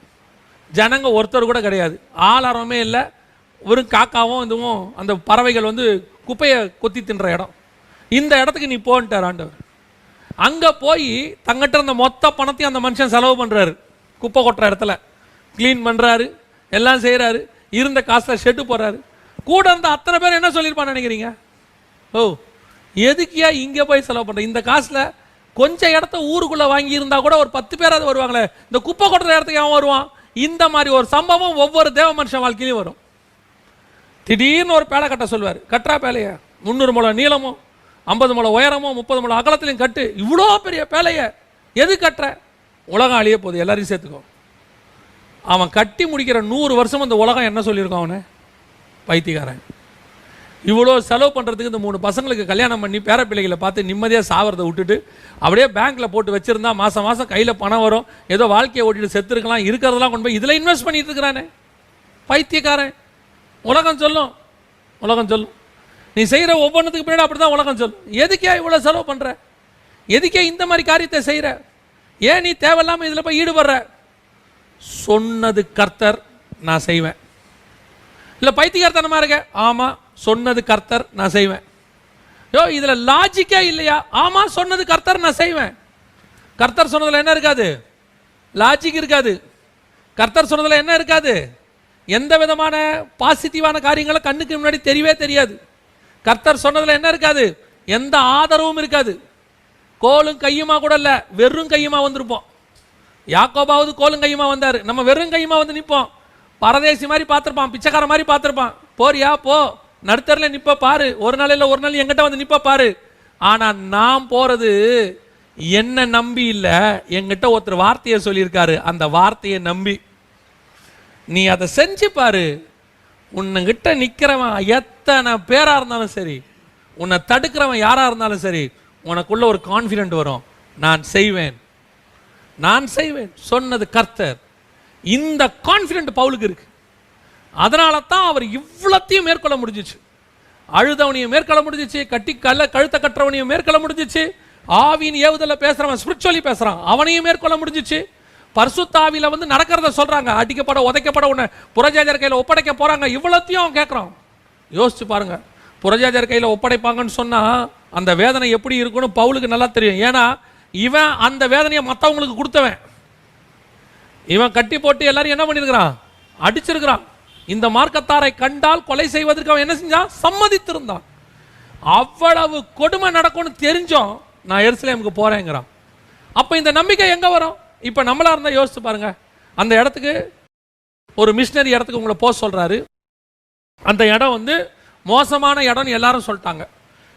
ஜனங்க ஒருத்தர் கூட கிடையாது, ஆளாரமே இல்லை, வெறும் காக்காவும் இதுவும் அந்த பறவைகள் வந்து குப்பையை கொத்தி தின்ற இடம். இந்த இடத்துக்கு நீ போன்ட்டார் ஆண்டவர். அங்கே போய் தங்கிட்ட இருந்த மொத்த பணத்தையும் அந்த மனுஷன் செலவு பண்ணுறாரு. குப்பை கொட்டுற இடத்துல க்ளீன் பண்ணுறாரு, எல்லாம் செய்கிறாரு, இருந்த காசில் ஷெட்டு போடுறாரு. கூட இருந்த அத்தனை பேர் என்ன சொல்லியிருப்பான்னு நினைக்கிறீங்க? ஓ, எதுக்கியா இங்கே போய் செலவு பண்ணுற? இந்த காசில் கொஞ்சம் இடத்த ஊருக்குள்ளே வாங்கி இருந்தா கூட ஒரு 10 பேராவது வருவாங்களே, இந்த குப்பை கொட்டுற இடத்துக்கு அவன் வருவான். இந்த மாதிரி ஒரு சம்பவம் ஒவ்வொரு தேவ மனுஷன் வாழ்க்கையிலையும் வரும். திடீர்னு ஒரு பேலை கட்ட சொல்வார். கட்டுறா பேலைய 300 முழம் நீளமும் 50 முழம் உயரமும் 30 முழம் அகலத்திலையும் கட்டு. இவ்வளோ பெரிய பேலைய எது கட்டுற? உலகம் அழிய போகுது, எல்லாரையும் சேர்த்துக்கோ. அவன் கட்டி முடிக்கிற 100 வருஷம் அந்த உலகம் என்ன சொல்லியிருக்கான்? அவனை பைத்தியக்காரன். இவ்வளோ செலவு பண்ணுறதுக்கு இந்த 3 பசங்களுக்கு கல்யாணம் பண்ணி பேர பிள்ளைகளை பார்த்து நிம்மதியாக சாவறதை விட்டுட்டு அப்படியே பேங்க்கில் போட்டு வச்சுருந்தா மாதம் மாதம் கையில் பணம் வரும், ஏதோ வாழ்க்கையை ஓட்டிட்டு செத்துருக்கலாம், இருக்கிறதெல்லாம் கொண்டு போய் இதில் இன்வெஸ்ட் பண்ணிட்டு இருக்கிறானே பைத்தியக்காரன். உலகம் சொல்லும், உலகம் சொல்லும். நீ செய்கிற ஒவ்வொன்றுத்துக்கு பின்னாடி அப்படி தான் உலகம் சொல்லும். எதுக்கே இவ்வளோ செலவு பண்ணுற? எதுக்கே இந்த மாதிரி காரியத்தை செய்கிற? ஏன் நீ தேவையில்லாமல் இதில் போய் ஈடுபடுற? சொன்னது கர்த்தர், நான் செய்வேன். இல்லை பைத்தியக்காரத்தனமாக இருக்க? ஆமாம், சொன்னது கர்த்தர், நான் செய்வேன். யோ, இதில் லாஜிக்கே இல்லையா? ஆமாம், சொன்னது கர்த்தர், நான் செய்வேன். கர்த்தர் சொன்னதில் என்ன இருக்காது? லாஜிக் இருக்காது. கர்த்தர் சொன்னதில் என்ன இருக்காது? எந்த விதமான பாசிட்டிவான காரியங்களை கண்ணுக்கு முன்னாடி தெரியவே தெரியாது. கர்த்தர் சொன்னதில் என்ன இருக்காது? எந்த ஆதரவும் இருக்காது. கோலும் கையுமா கூட இல்லை, வெறும் கையுமா வந்திருப்போம். யாக்கோபாவது கோலும் கையுமா வந்தார், நம்ம வெறும் கையுமா வந்து நிற்போம். பரதேசி மாதிரி பார்த்துருப்பான், பிச்சைக்கார மாதிரி பார்த்துருப்பான். போறியா போ, நடுத்தரில் நிற்ப பாரு, ஒரு நாள் இல்லை ஒரு நாள் எங்கிட்ட வந்து நிற்ப பாரு. ஆனால் நான் போகிறது என்ன நம்பி இல்லை, எங்கிட்ட ஒருத்தர் வார்த்தையை சொல்லியிருக்காரு, அந்த வார்த்தையை நம்பி. நீ அதை செஞ்சு பாரு. உன்கிட்ட நிற்கிறவன் எத்தனை பேராக இருந்தாலும் சரி, உன்னை தடுக்கிறவன் யாராக இருந்தாலும் சரி, உனக்குள்ள ஒரு கான்ஃபிடென்ட் வரும். நான் செய்வேன், நான் செய்வேன், சொன்னது கர்த்தர். இந்த கான்ஃபிடென்ட் பவுலுக்கு இருக்கு. அதனால தான் அவர் இவ்வளத்தையும் மேற்கொள்ள முடிஞ்சிச்சு. அழுதவனையும் மேற்கொள்ள முடிஞ்சிச்சு, கழுத்தை கட்டுறவனையும் மேற்கொள்ள முடிஞ்சிச்சு, ஆவியின் ஏவுதல பேசுறவன் ஸ்பிரிச்சுவலி பேசுறான் அவனையும் மேற்கொள்ள முடிஞ்சிச்சு. பரிசுத்த ஆவியில வந்து நடக்கிறத சொல்றாங்க, அடிக்கப்பட உதைக்கப்பட உன்னை புறஜாதியார் கையில் ஒப்படைக்க போறாங்க. இவ்வளத்தையும் கேட்கறான். யோசிச்சு பாருங்க, புறஜாதியார் கையில் ஒப்படைப்பாங்கன்னு சொன்னா அந்த வேதனை எப்படி இருக்குன்னு பவுலுக்கு நல்லா தெரியும். ஏன்னா இவன் அந்த வேதனையை மற்றவங்களுக்கு கொடுத்தவன். இவன் கட்டி போட்டு எல்லாரும் என்ன பண்ணிருக்கிறான்? அடிச்சிருக்கிறான். இந்த மார்க்கத்தாரை கண்டால் கொலை செய்வதற்கு அவன் என்ன செஞ்சான்? சம்மதித்திருந்தான். அவ்வளவு கொடுமை நடக்கும்னு தெரிஞ்சோம் நான் எருசலேமுக்கு போறேங்கிறான். அப்ப இந்த நம்பிக்கை எங்க வரும்? இப்ப நம்மளா இருந்தா யோசிச்சு பாருங்க. அந்த இடத்துக்கு ஒரு மிஷினரி இடத்துக்கு உங்களை போக சொல்றாரு. அந்த இடம் வந்து மோசமான இடம்னு எல்லாரும் சொல்லிட்டாங்க.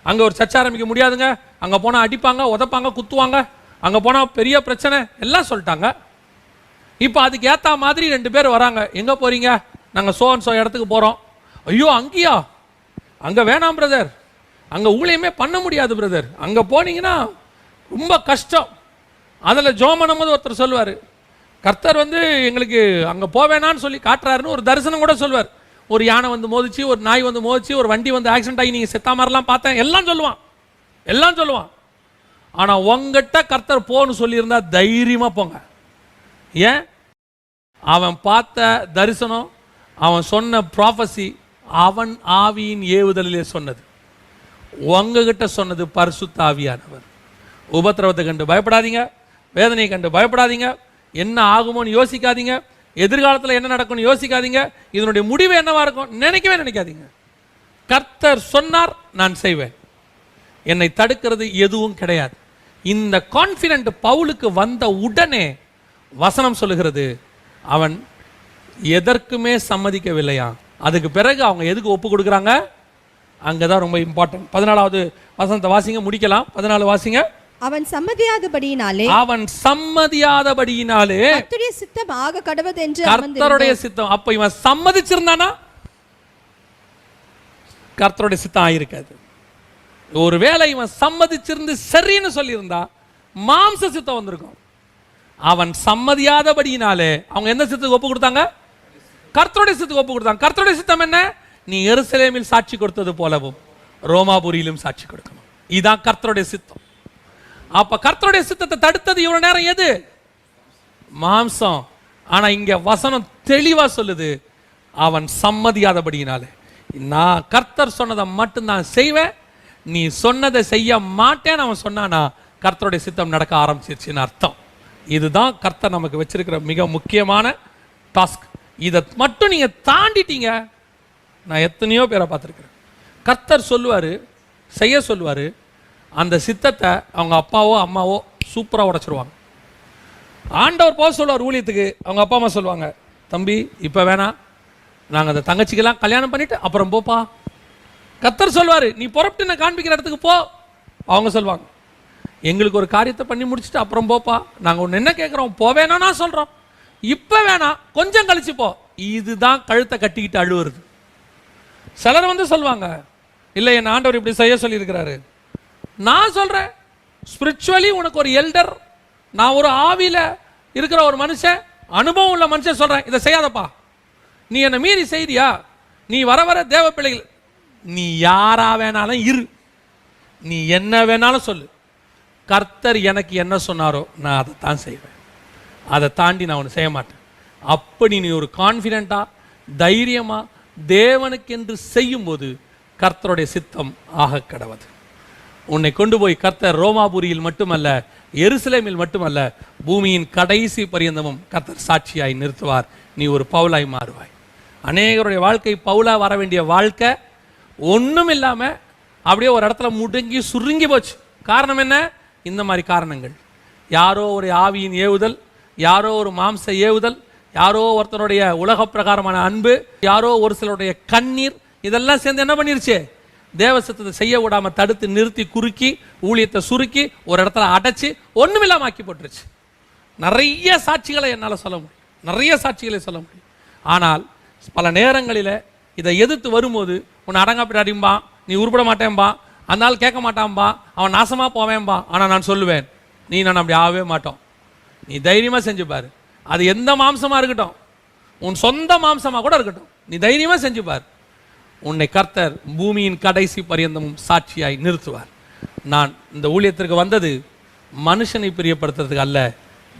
அங்க ஒரு சர்ச்சை ஆரம்பிக்க முடியாதுங்க, அங்க போனா அடிப்பாங்க, உதைப்பாங்க, குத்துவாங்க, அங்க போனா பெரிய பிரச்சனை எல்லாம் சொல்லிட்டாங்க. இப்போ அதுக்கு ஏற்ற மாதிரி 2 பேர் வராங்க. எங்கே போகிறீங்க? நாங்கள் சோ இடத்துக்கு போகிறோம். ஐயோ அங்கேயா? அங்கே வேணாம் பிரதர், அங்கே ஊழியமே பண்ண முடியாது பிரதர், அங்கே போனீங்கன்னா ரொம்ப கஷ்டம். அதில் ஜோமனம் போது ஒருத்தர் சொல்லுவார், கர்த்தர் வந்து எங்களுக்கு அங்கே போவேணான்னு சொல்லி காட்டுறாருன்னு ஒரு தரிசனம் கூட சொல்வார். ஒரு யானை வந்து மோதிச்சு, ஒரு நாய் வந்து மோதிச்சு, ஒரு வண்டி வந்து ஆக்சிடென்ட் ஆகி நீங்கள் செத்தா மாதிரிலாம் பார்த்தேன், எல்லாம் சொல்லுவான். ஆனால் உங்ககிட்ட கர்த்தர் போன்னு சொல்லியிருந்தா தைரியமாக போங்க. ஏன்? அவன் பார்த்த தரிசனம், அவன் சொன்ன ப்ராஃபஸி அவன் ஆவியின் ஏவுதலிலே சொன்னது. உங்ககிட்ட சொன்னது பரிசுத்த ஆவியானவர். உபத்திரவத்தை கண்டு பயப்படாதீங்க, வேதனையை கண்டு பயப்படாதீங்க, என்ன ஆகுமோன்னு யோசிக்காதீங்க, எதிர்காலத்தில் என்ன நடக்கும்னு யோசிக்காதீங்க, இதனுடைய முடிவு என்னவா இருக்கும் நினைக்காதீங்க. கர்த்தர் சொன்னார், நான் செய்வேன், என்னை தடுக்கிறது எதுவும் கிடையாது. இந்த கான்ஃபிடென்ட் பவுலுக்கு வந்த உடனே வசனம் சொல்லுகிறது, அவன் எதற்குமே சம்மதிக்கவில்லையா. அதுக்கு பிறகு அவங்க எதுக்கு ஒப்பு கொடுக்குறாங்க, அங்கதான் ரொம்ப இம்பார்ட்டன்ட். 14வது வசனத்தை வாசிங்க, முடிக்கலாம். 14 வாசிங்க. அவன் சம்மதியாதபடியினாலே கர்த்தருடைய சித்தம் ஆக கடவது என்று கர்த்தருடைய சித்தம். அப்ப இவன் சம்மதிச்சிருந்தானா கர்த்தருடைய சித்தம் ஆயிருக்காது. ஒருவேளை இவன் சம்மதிச்சிருந்து சரின்னு சொல்லியிருந்தா மாம்ச சித்தம் வந்திருக்கும். அவன் சம்மதியாதபடியினாலே அவங்க எந்த சித்தத்துக்கு ஒப்பு கொடுத்தாங்க? கர்த்தருடைய சித்தத்துக்கு ஒப்பு கொடுத்தாங்க. கர்த்தருடைய சித்தம் என்ன? நீ எருசலேமில் சாட்சி கொடுத்தது போலவும் ரோமாபுரியிலும் சாட்சி கொடுக்கணும். இதுதான் கர்த்தருடைய சித்தம். அப்ப கர்த்தருடைய சித்தத்தை தடுத்தது இவ்வளவு நேரம் எது? மாம்சம். ஆனா இங்க வசனம் தெளிவா சொல்லுது, அவன் சம்மதியாதபடியினாலே. நான் கர்த்தர் சொன்னதை மட்டும் நான் செய்வேன், நீ சொன்னதை செய்ய மாட்டேன்னு அவன் சொன்னானா கர்த்தருடைய சித்தம் நடக்க ஆரம்பிச்சிருச்சுன்னு அர்த்தம். இதுதான் கர்த்தர் நமக்கு வச்சிருக்கிற மிக முக்கியமான டாஸ்க். இதை மட்டும் நீங்க தாண்டிட்டீங்க. நான் எத்தனையோ பேரை பார்த்துருக்கிறேன், கர்த்தர் சொல்லுவாரு, செய்ய சொல்லுவாரு, அந்த சித்தத்தை அவங்க அப்பாவோ அம்மாவோ சூப்பராக உடைச்சிருவாங்க. ஆண்டவர் போக சொல்லுவார் ஊழியத்துக்கு, அவங்க அப்பா அம்மா சொல்லுவாங்க, தம்பி இப்போ வேணாம், நாங்கள் அந்த தங்கச்சிக்கெல்லாம் கல்யாணம் பண்ணிட்டு அப்புறம் போப்பா. கர்த்தர் சொல்லுவார், நீ புறப்பட்டு நான் காண்பிக்கிற இடத்துக்கு போ. அவங்க சொல்லுவாங்க, எங்களுக்கு ஒரு காரியத்தை பண்ணி முடிச்சுட்டு அப்புறம் போப்பா, நாங்கள் ஒன்று என்ன கேட்குறோம், போவேனா நான் சொல்கிறோம், இப்போ வேணாம் கொஞ்சம் கழிச்சு போ. இதுதான் கழுத்தை கட்டிக்கிட்டு அழுவுறது. சிலர் வந்து சொல்லுவாங்க, இல்லை என் ஆண்டவர் இப்படி செய்ய சொல்லியிருக்கிறாரு. நான் சொல்கிறேன், ஸ்பிரிச்சுவலி உனக்கு ஒரு எல்டர், நான் ஒரு ஆவியில் இருக்கிற ஒரு மனுஷன், அனுபவம் உள்ள மனுஷன் சொல்கிறேன், இதை செய்யாதப்பா, நீ என்னை மீறி செய்தியா, நீ வர வர தேவ பிள்ளைகள், நீ யாரா வேணாலும் இரு, நீ என்ன வேணாலும் சொல்லு, கர்த்தர் எனக்கு என்ன சொன்னாரோ நான் அதை தான் செய்வேன், அதை தாண்டி நான் ஒன்று செய்ய மாட்டேன். அப்படி நீ ஒரு கான்ஃபிடென்ட்டாக தைரியமாக தேவனுக்கென்று செய்யும்போது கர்த்தருடைய சித்தம் ஆக கடவது. உன்னை கொண்டு போய் கர்த்தர் ரோமாபுரியில் மட்டுமல்ல, எருசலேமில் மட்டுமல்ல, பூமியின் கடைசி பரியந்தமும் கர்த்தர் சாட்சியாய் நிறுத்துவார். நீ ஒரு பவுலாய் மாறுவாய். அநேகருடைய வாழ்க்கை பவுலா வர வேண்டிய வாழ்க்கை ஒன்றும் இல்லாமல் அப்படியே ஒரு இடத்துல முடங்கி சுருங்கி போச்சு. காரணம் என்ன? இந்த மாதிரி காரணங்கள். யாரோ ஒரு ஆவியின் ஏவுதல், யாரோ ஒரு மாம்ச ஏவுதல், யாரோ ஒருத்தருடைய உலக பிரகாரமான அன்பு, யாரோ ஒரு சிலருடைய கண்ணீர், இதெல்லாம் சேர்ந்து என்ன பண்ணிருச்சு? தேவ சித்தத்தை செய்ய விடாம தடுத்து நிறுத்தி குறுக்கி ஊழியத்தை சுருக்கி ஒரு இடத்துல அடைச்சி ஒண்ணுமில்லாம ஆக்கி போட்டுருச்சு. நிறைய சாட்சிகளை என்னால் சொல்ல முடியும், நிறைய சாட்சிகளை சொல்ல முடியும். ஆனால் பல நேரங்களில் இதை எதிர்த்து வரும்போது உன்னை அடங்காப்பிட்டு அடிம்பா, நீ உருப்பட மாட்டேன்பா, அந்த ஆள் கேட்க மாட்டான்பா, அவன் நாசமாக போவேன்பா. ஆனால் நான் சொல்லுவேன், நீ நான் அப்படி ஆகவே மாட்டோம். நீ தைரியமாக செஞ்சு பாரு. அது எந்த மாம்சமாக இருக்கட்டும், உன் சொந்த மாம்சமாக கூட இருக்கட்டும், நீ தைரியமாக செஞ்சு பாரு. உன்னை கர்த்தர் பூமியின் கடைசி பரியந்தமும் சாட்சியாய் நிறுத்துவார். நான் இந்த ஊழியத்திற்கு வந்தது மனுஷனை பிரியப்படுத்துறதுக்கு அல்ல,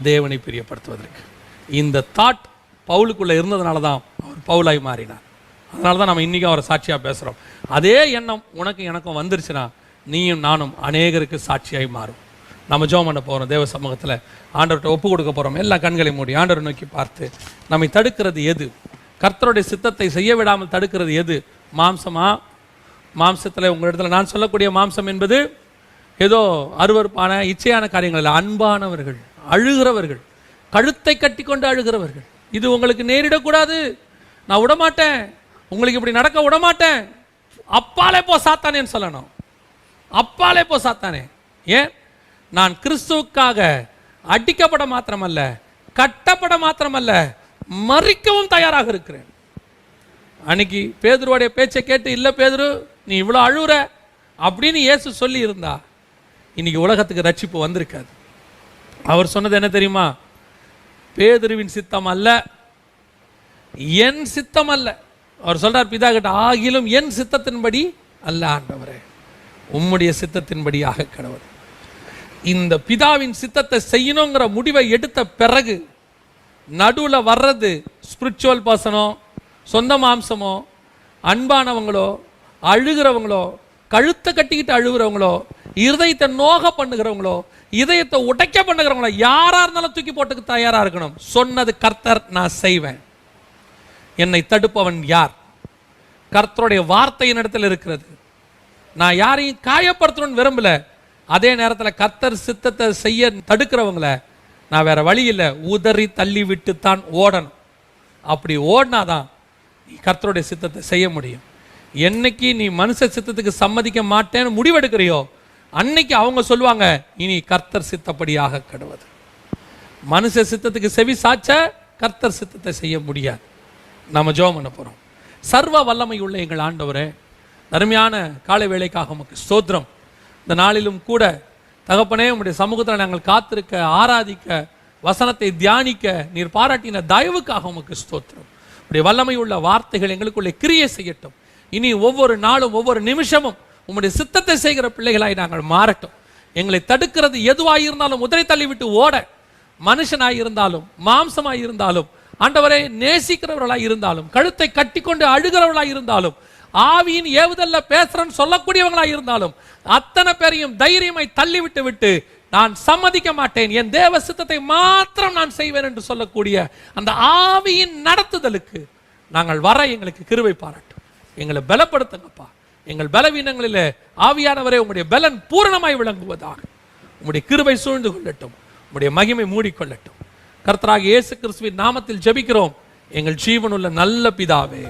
தேவனை பிரியப்படுத்துவதற்கு. இந்த தாட் பவுலுக்குள்ளே இருந்ததுனால தான் அவர் பவுலாய் மாறினார். அதனால தான் நம்ம இன்றைக்கும் அவரை சாட்சியாக பேசுகிறோம். அதே எண்ணம் உனக்கு எனக்கும் வந்துருச்சுன்னா நீயும் நானும் அநேகருக்கு சாட்சியாய் மாறும். நம்ம ஜெபம் பண்ண போகிறோம், தேவ சமூகத்தில் ஆண்டவர்கிட்ட ஒப்பு கொடுக்க போகிறோம். எல்லா கண்களை மூடி ஆண்டவரை நோக்கி பார்த்து, நம்மை தடுக்கிறது எது? கர்த்தருடைய சித்தத்தை செய்ய விடாமல் தடுக்கிறது எது? மாம்சமா? மாம்சத்தில் உங்களிடத்தில் நான் சொல்லக்கூடிய மாம்சம் என்பது ஏதோ அருவருப்பான இச்சையான காரியங்கள் இல்லை. அன்பானவர்கள், அழுகிறவர்கள், கழுத்தை கட்டி கொண்டு அழுகிறவர்கள். இது உங்களுக்கு நேரிடக்கூடாது, நான் விடமாட்டேன், உங்களுக்கு இப்படி நடக்க விடமாட்டேன், அப்பாலே போ சாத்தானேன்னு சொல்லணும். அப்பாலே போ சாத்தானே. ஏன்? நான் கிறிஸ்துவுக்காக அடிக்கப்பட மாத்திரமல்ல, கட்டப்பட மாத்திரமல்ல, மறிக்கவும் தயாராக இருக்கிறேன். அன்னைக்கு பேதுருவோடைய பேச்சை கேட்டு, இல்லை பேதுரு நீ இவ்வளோ அழுகுற அப்படின்னு இயேசு சொல்லி இருந்தா இன்னைக்கு உலகத்துக்கு ரட்சிப்பு வந்திருக்காது. அவர் சொன்னது என்ன தெரியுமா? பேதுருவின் சித்தம் அல்ல, என் சித்தம் அல்ல, அவர் சொல்றார் பிதா கிட்ட, ஆகிலும் என் சித்தத்தின்படி அல்ல ஆண்டவரே, உம்முடைய சித்தத்தின்படியாக கடவுள். இந்த பிதாவின் சித்தத்தை செய்யணுங்கிற முடிவை எடுத்த பிறகு நடுவில் வர்றது ஸ்பிரிச்சுவல் பர்சனோ, சொந்த மாம்சமோ, அன்பானவங்களோ, அழுகிறவங்களோ, கழுத்தை கட்டிக்கிட்டு அழுகிறவங்களோ, இதயத்தை நோக பண்ணுகிறவங்களோ, இதயத்தை உடைக்க பண்ணுகிறவங்களோ, யாரா இருந்தாலும் தூக்கி போட்டுக்கு தயாரா இருக்கணும். சொன்னது கர்த்தர், நான் செய்வேன். என்னை தடுப்பவன் யார்? கர்த்தருடைய வார்த்தையின் இடத்துல இருக்கிறது. நான் யாரையும் காயப்படுத்தணும்னு விரும்பல. அதே நேரத்தில் கர்த்தர் சித்தத்தை செய்ய தடுக்கிறவங்கள நான் வேற வழி இல்லை, உதறி தள்ளி விட்டு தான் ஓடணும். அப்படி ஓடினாதான் நீ கர்த்தருடைய சித்தத்தை செய்ய முடியும். என்னைக்கு நீ மனுஷ சித்தத்துக்கு சம்மதிக்க மாட்டேன்னு முடிவெடுக்கிறியோ அன்னைக்கு அவங்க சொல்லுவாங்க, இனி கர்த்தர் சித்தப்படியாக கடவுது. மனுஷ சித்தத்துக்கு செவி சாச்ச கர்த்தர் சித்தத்தை செய்ய முடியாது. நம்ம ஜெபம் பண்ண போறோம். சர்வ வல்லமை உள்ள எங்கள் ஆண்டவரே, அருமையான காலை வேளைக்காக உமக்கு ஸ்தோத்திரம். இந்த நாளிலும் கூட தகப்பனே, உம்முடைய சமூகத்தில் நாங்கள் காத்திருக்க, ஆராதிக்க, வசனத்தை தியானிக்க நீர் பாராட்டின தயவுக்காக உமக்கு ஸ்தோத்திரம். உடைய வல்லமை உள்ள வார்த்தைகள் எங்களுக்குள்ளே கிரியை செய்யட்டும். இனி ஒவ்வொரு நாளும் ஒவ்வொரு நிமிஷமும் உம்முடைய சித்தத்தை செய்கிற பிள்ளைகளாய் நாங்கள் மாறட்டும். எங்களை தடுக்கிறது எதுவாக இருந்தாலும் உதறி தள்ளி விட்டு ஓட, மனுஷனாய் இருந்தாலும் மாம்சமாய் இருந்தாலும் ஆண்டவரை நேசிக்கிறவர்களாய் இருந்தாலும் கழுத்தை கட்டிக்கொண்டு அழுகிறவர்களாய் இருந்தாலும் ஆவியின் ஏவுதல்ல பேசுறன்னு சொல்லக்கூடியவங்களாய் இருந்தாலும் அத்தனை பேரையும் தைரியமாய் தள்ளி விட்டு நான் சம்மதிக்க மாட்டேன், என் தேவ சித்தத்தை மாத்திரம் நான் செய்வேன் என்று சொல்லக்கூடிய அந்த ஆவியின் நடத்துதலுக்கு நாங்கள் வர எங்களுக்கு கிருபை பாராட்டும். எங்களை பலப்படுத்துங்கப்பா. எங்கள் பலவீனங்களில் ஆவியானவரே உங்களுடைய பலன் பூரணமாய் விளங்குவதாக உங்களுடைய கிருபை சூழ்ந்து கொள்ளட்டும், உங்களுடைய மகிமை மூடிக்கொள்ளட்டும். கர்த்தராகிய இயேசு கிறிஸ்துவின் நாமத்தில் ஜெபிக்கிறோம் எங்கள் ஜீவனுள்ள நல்ல பிதாவே.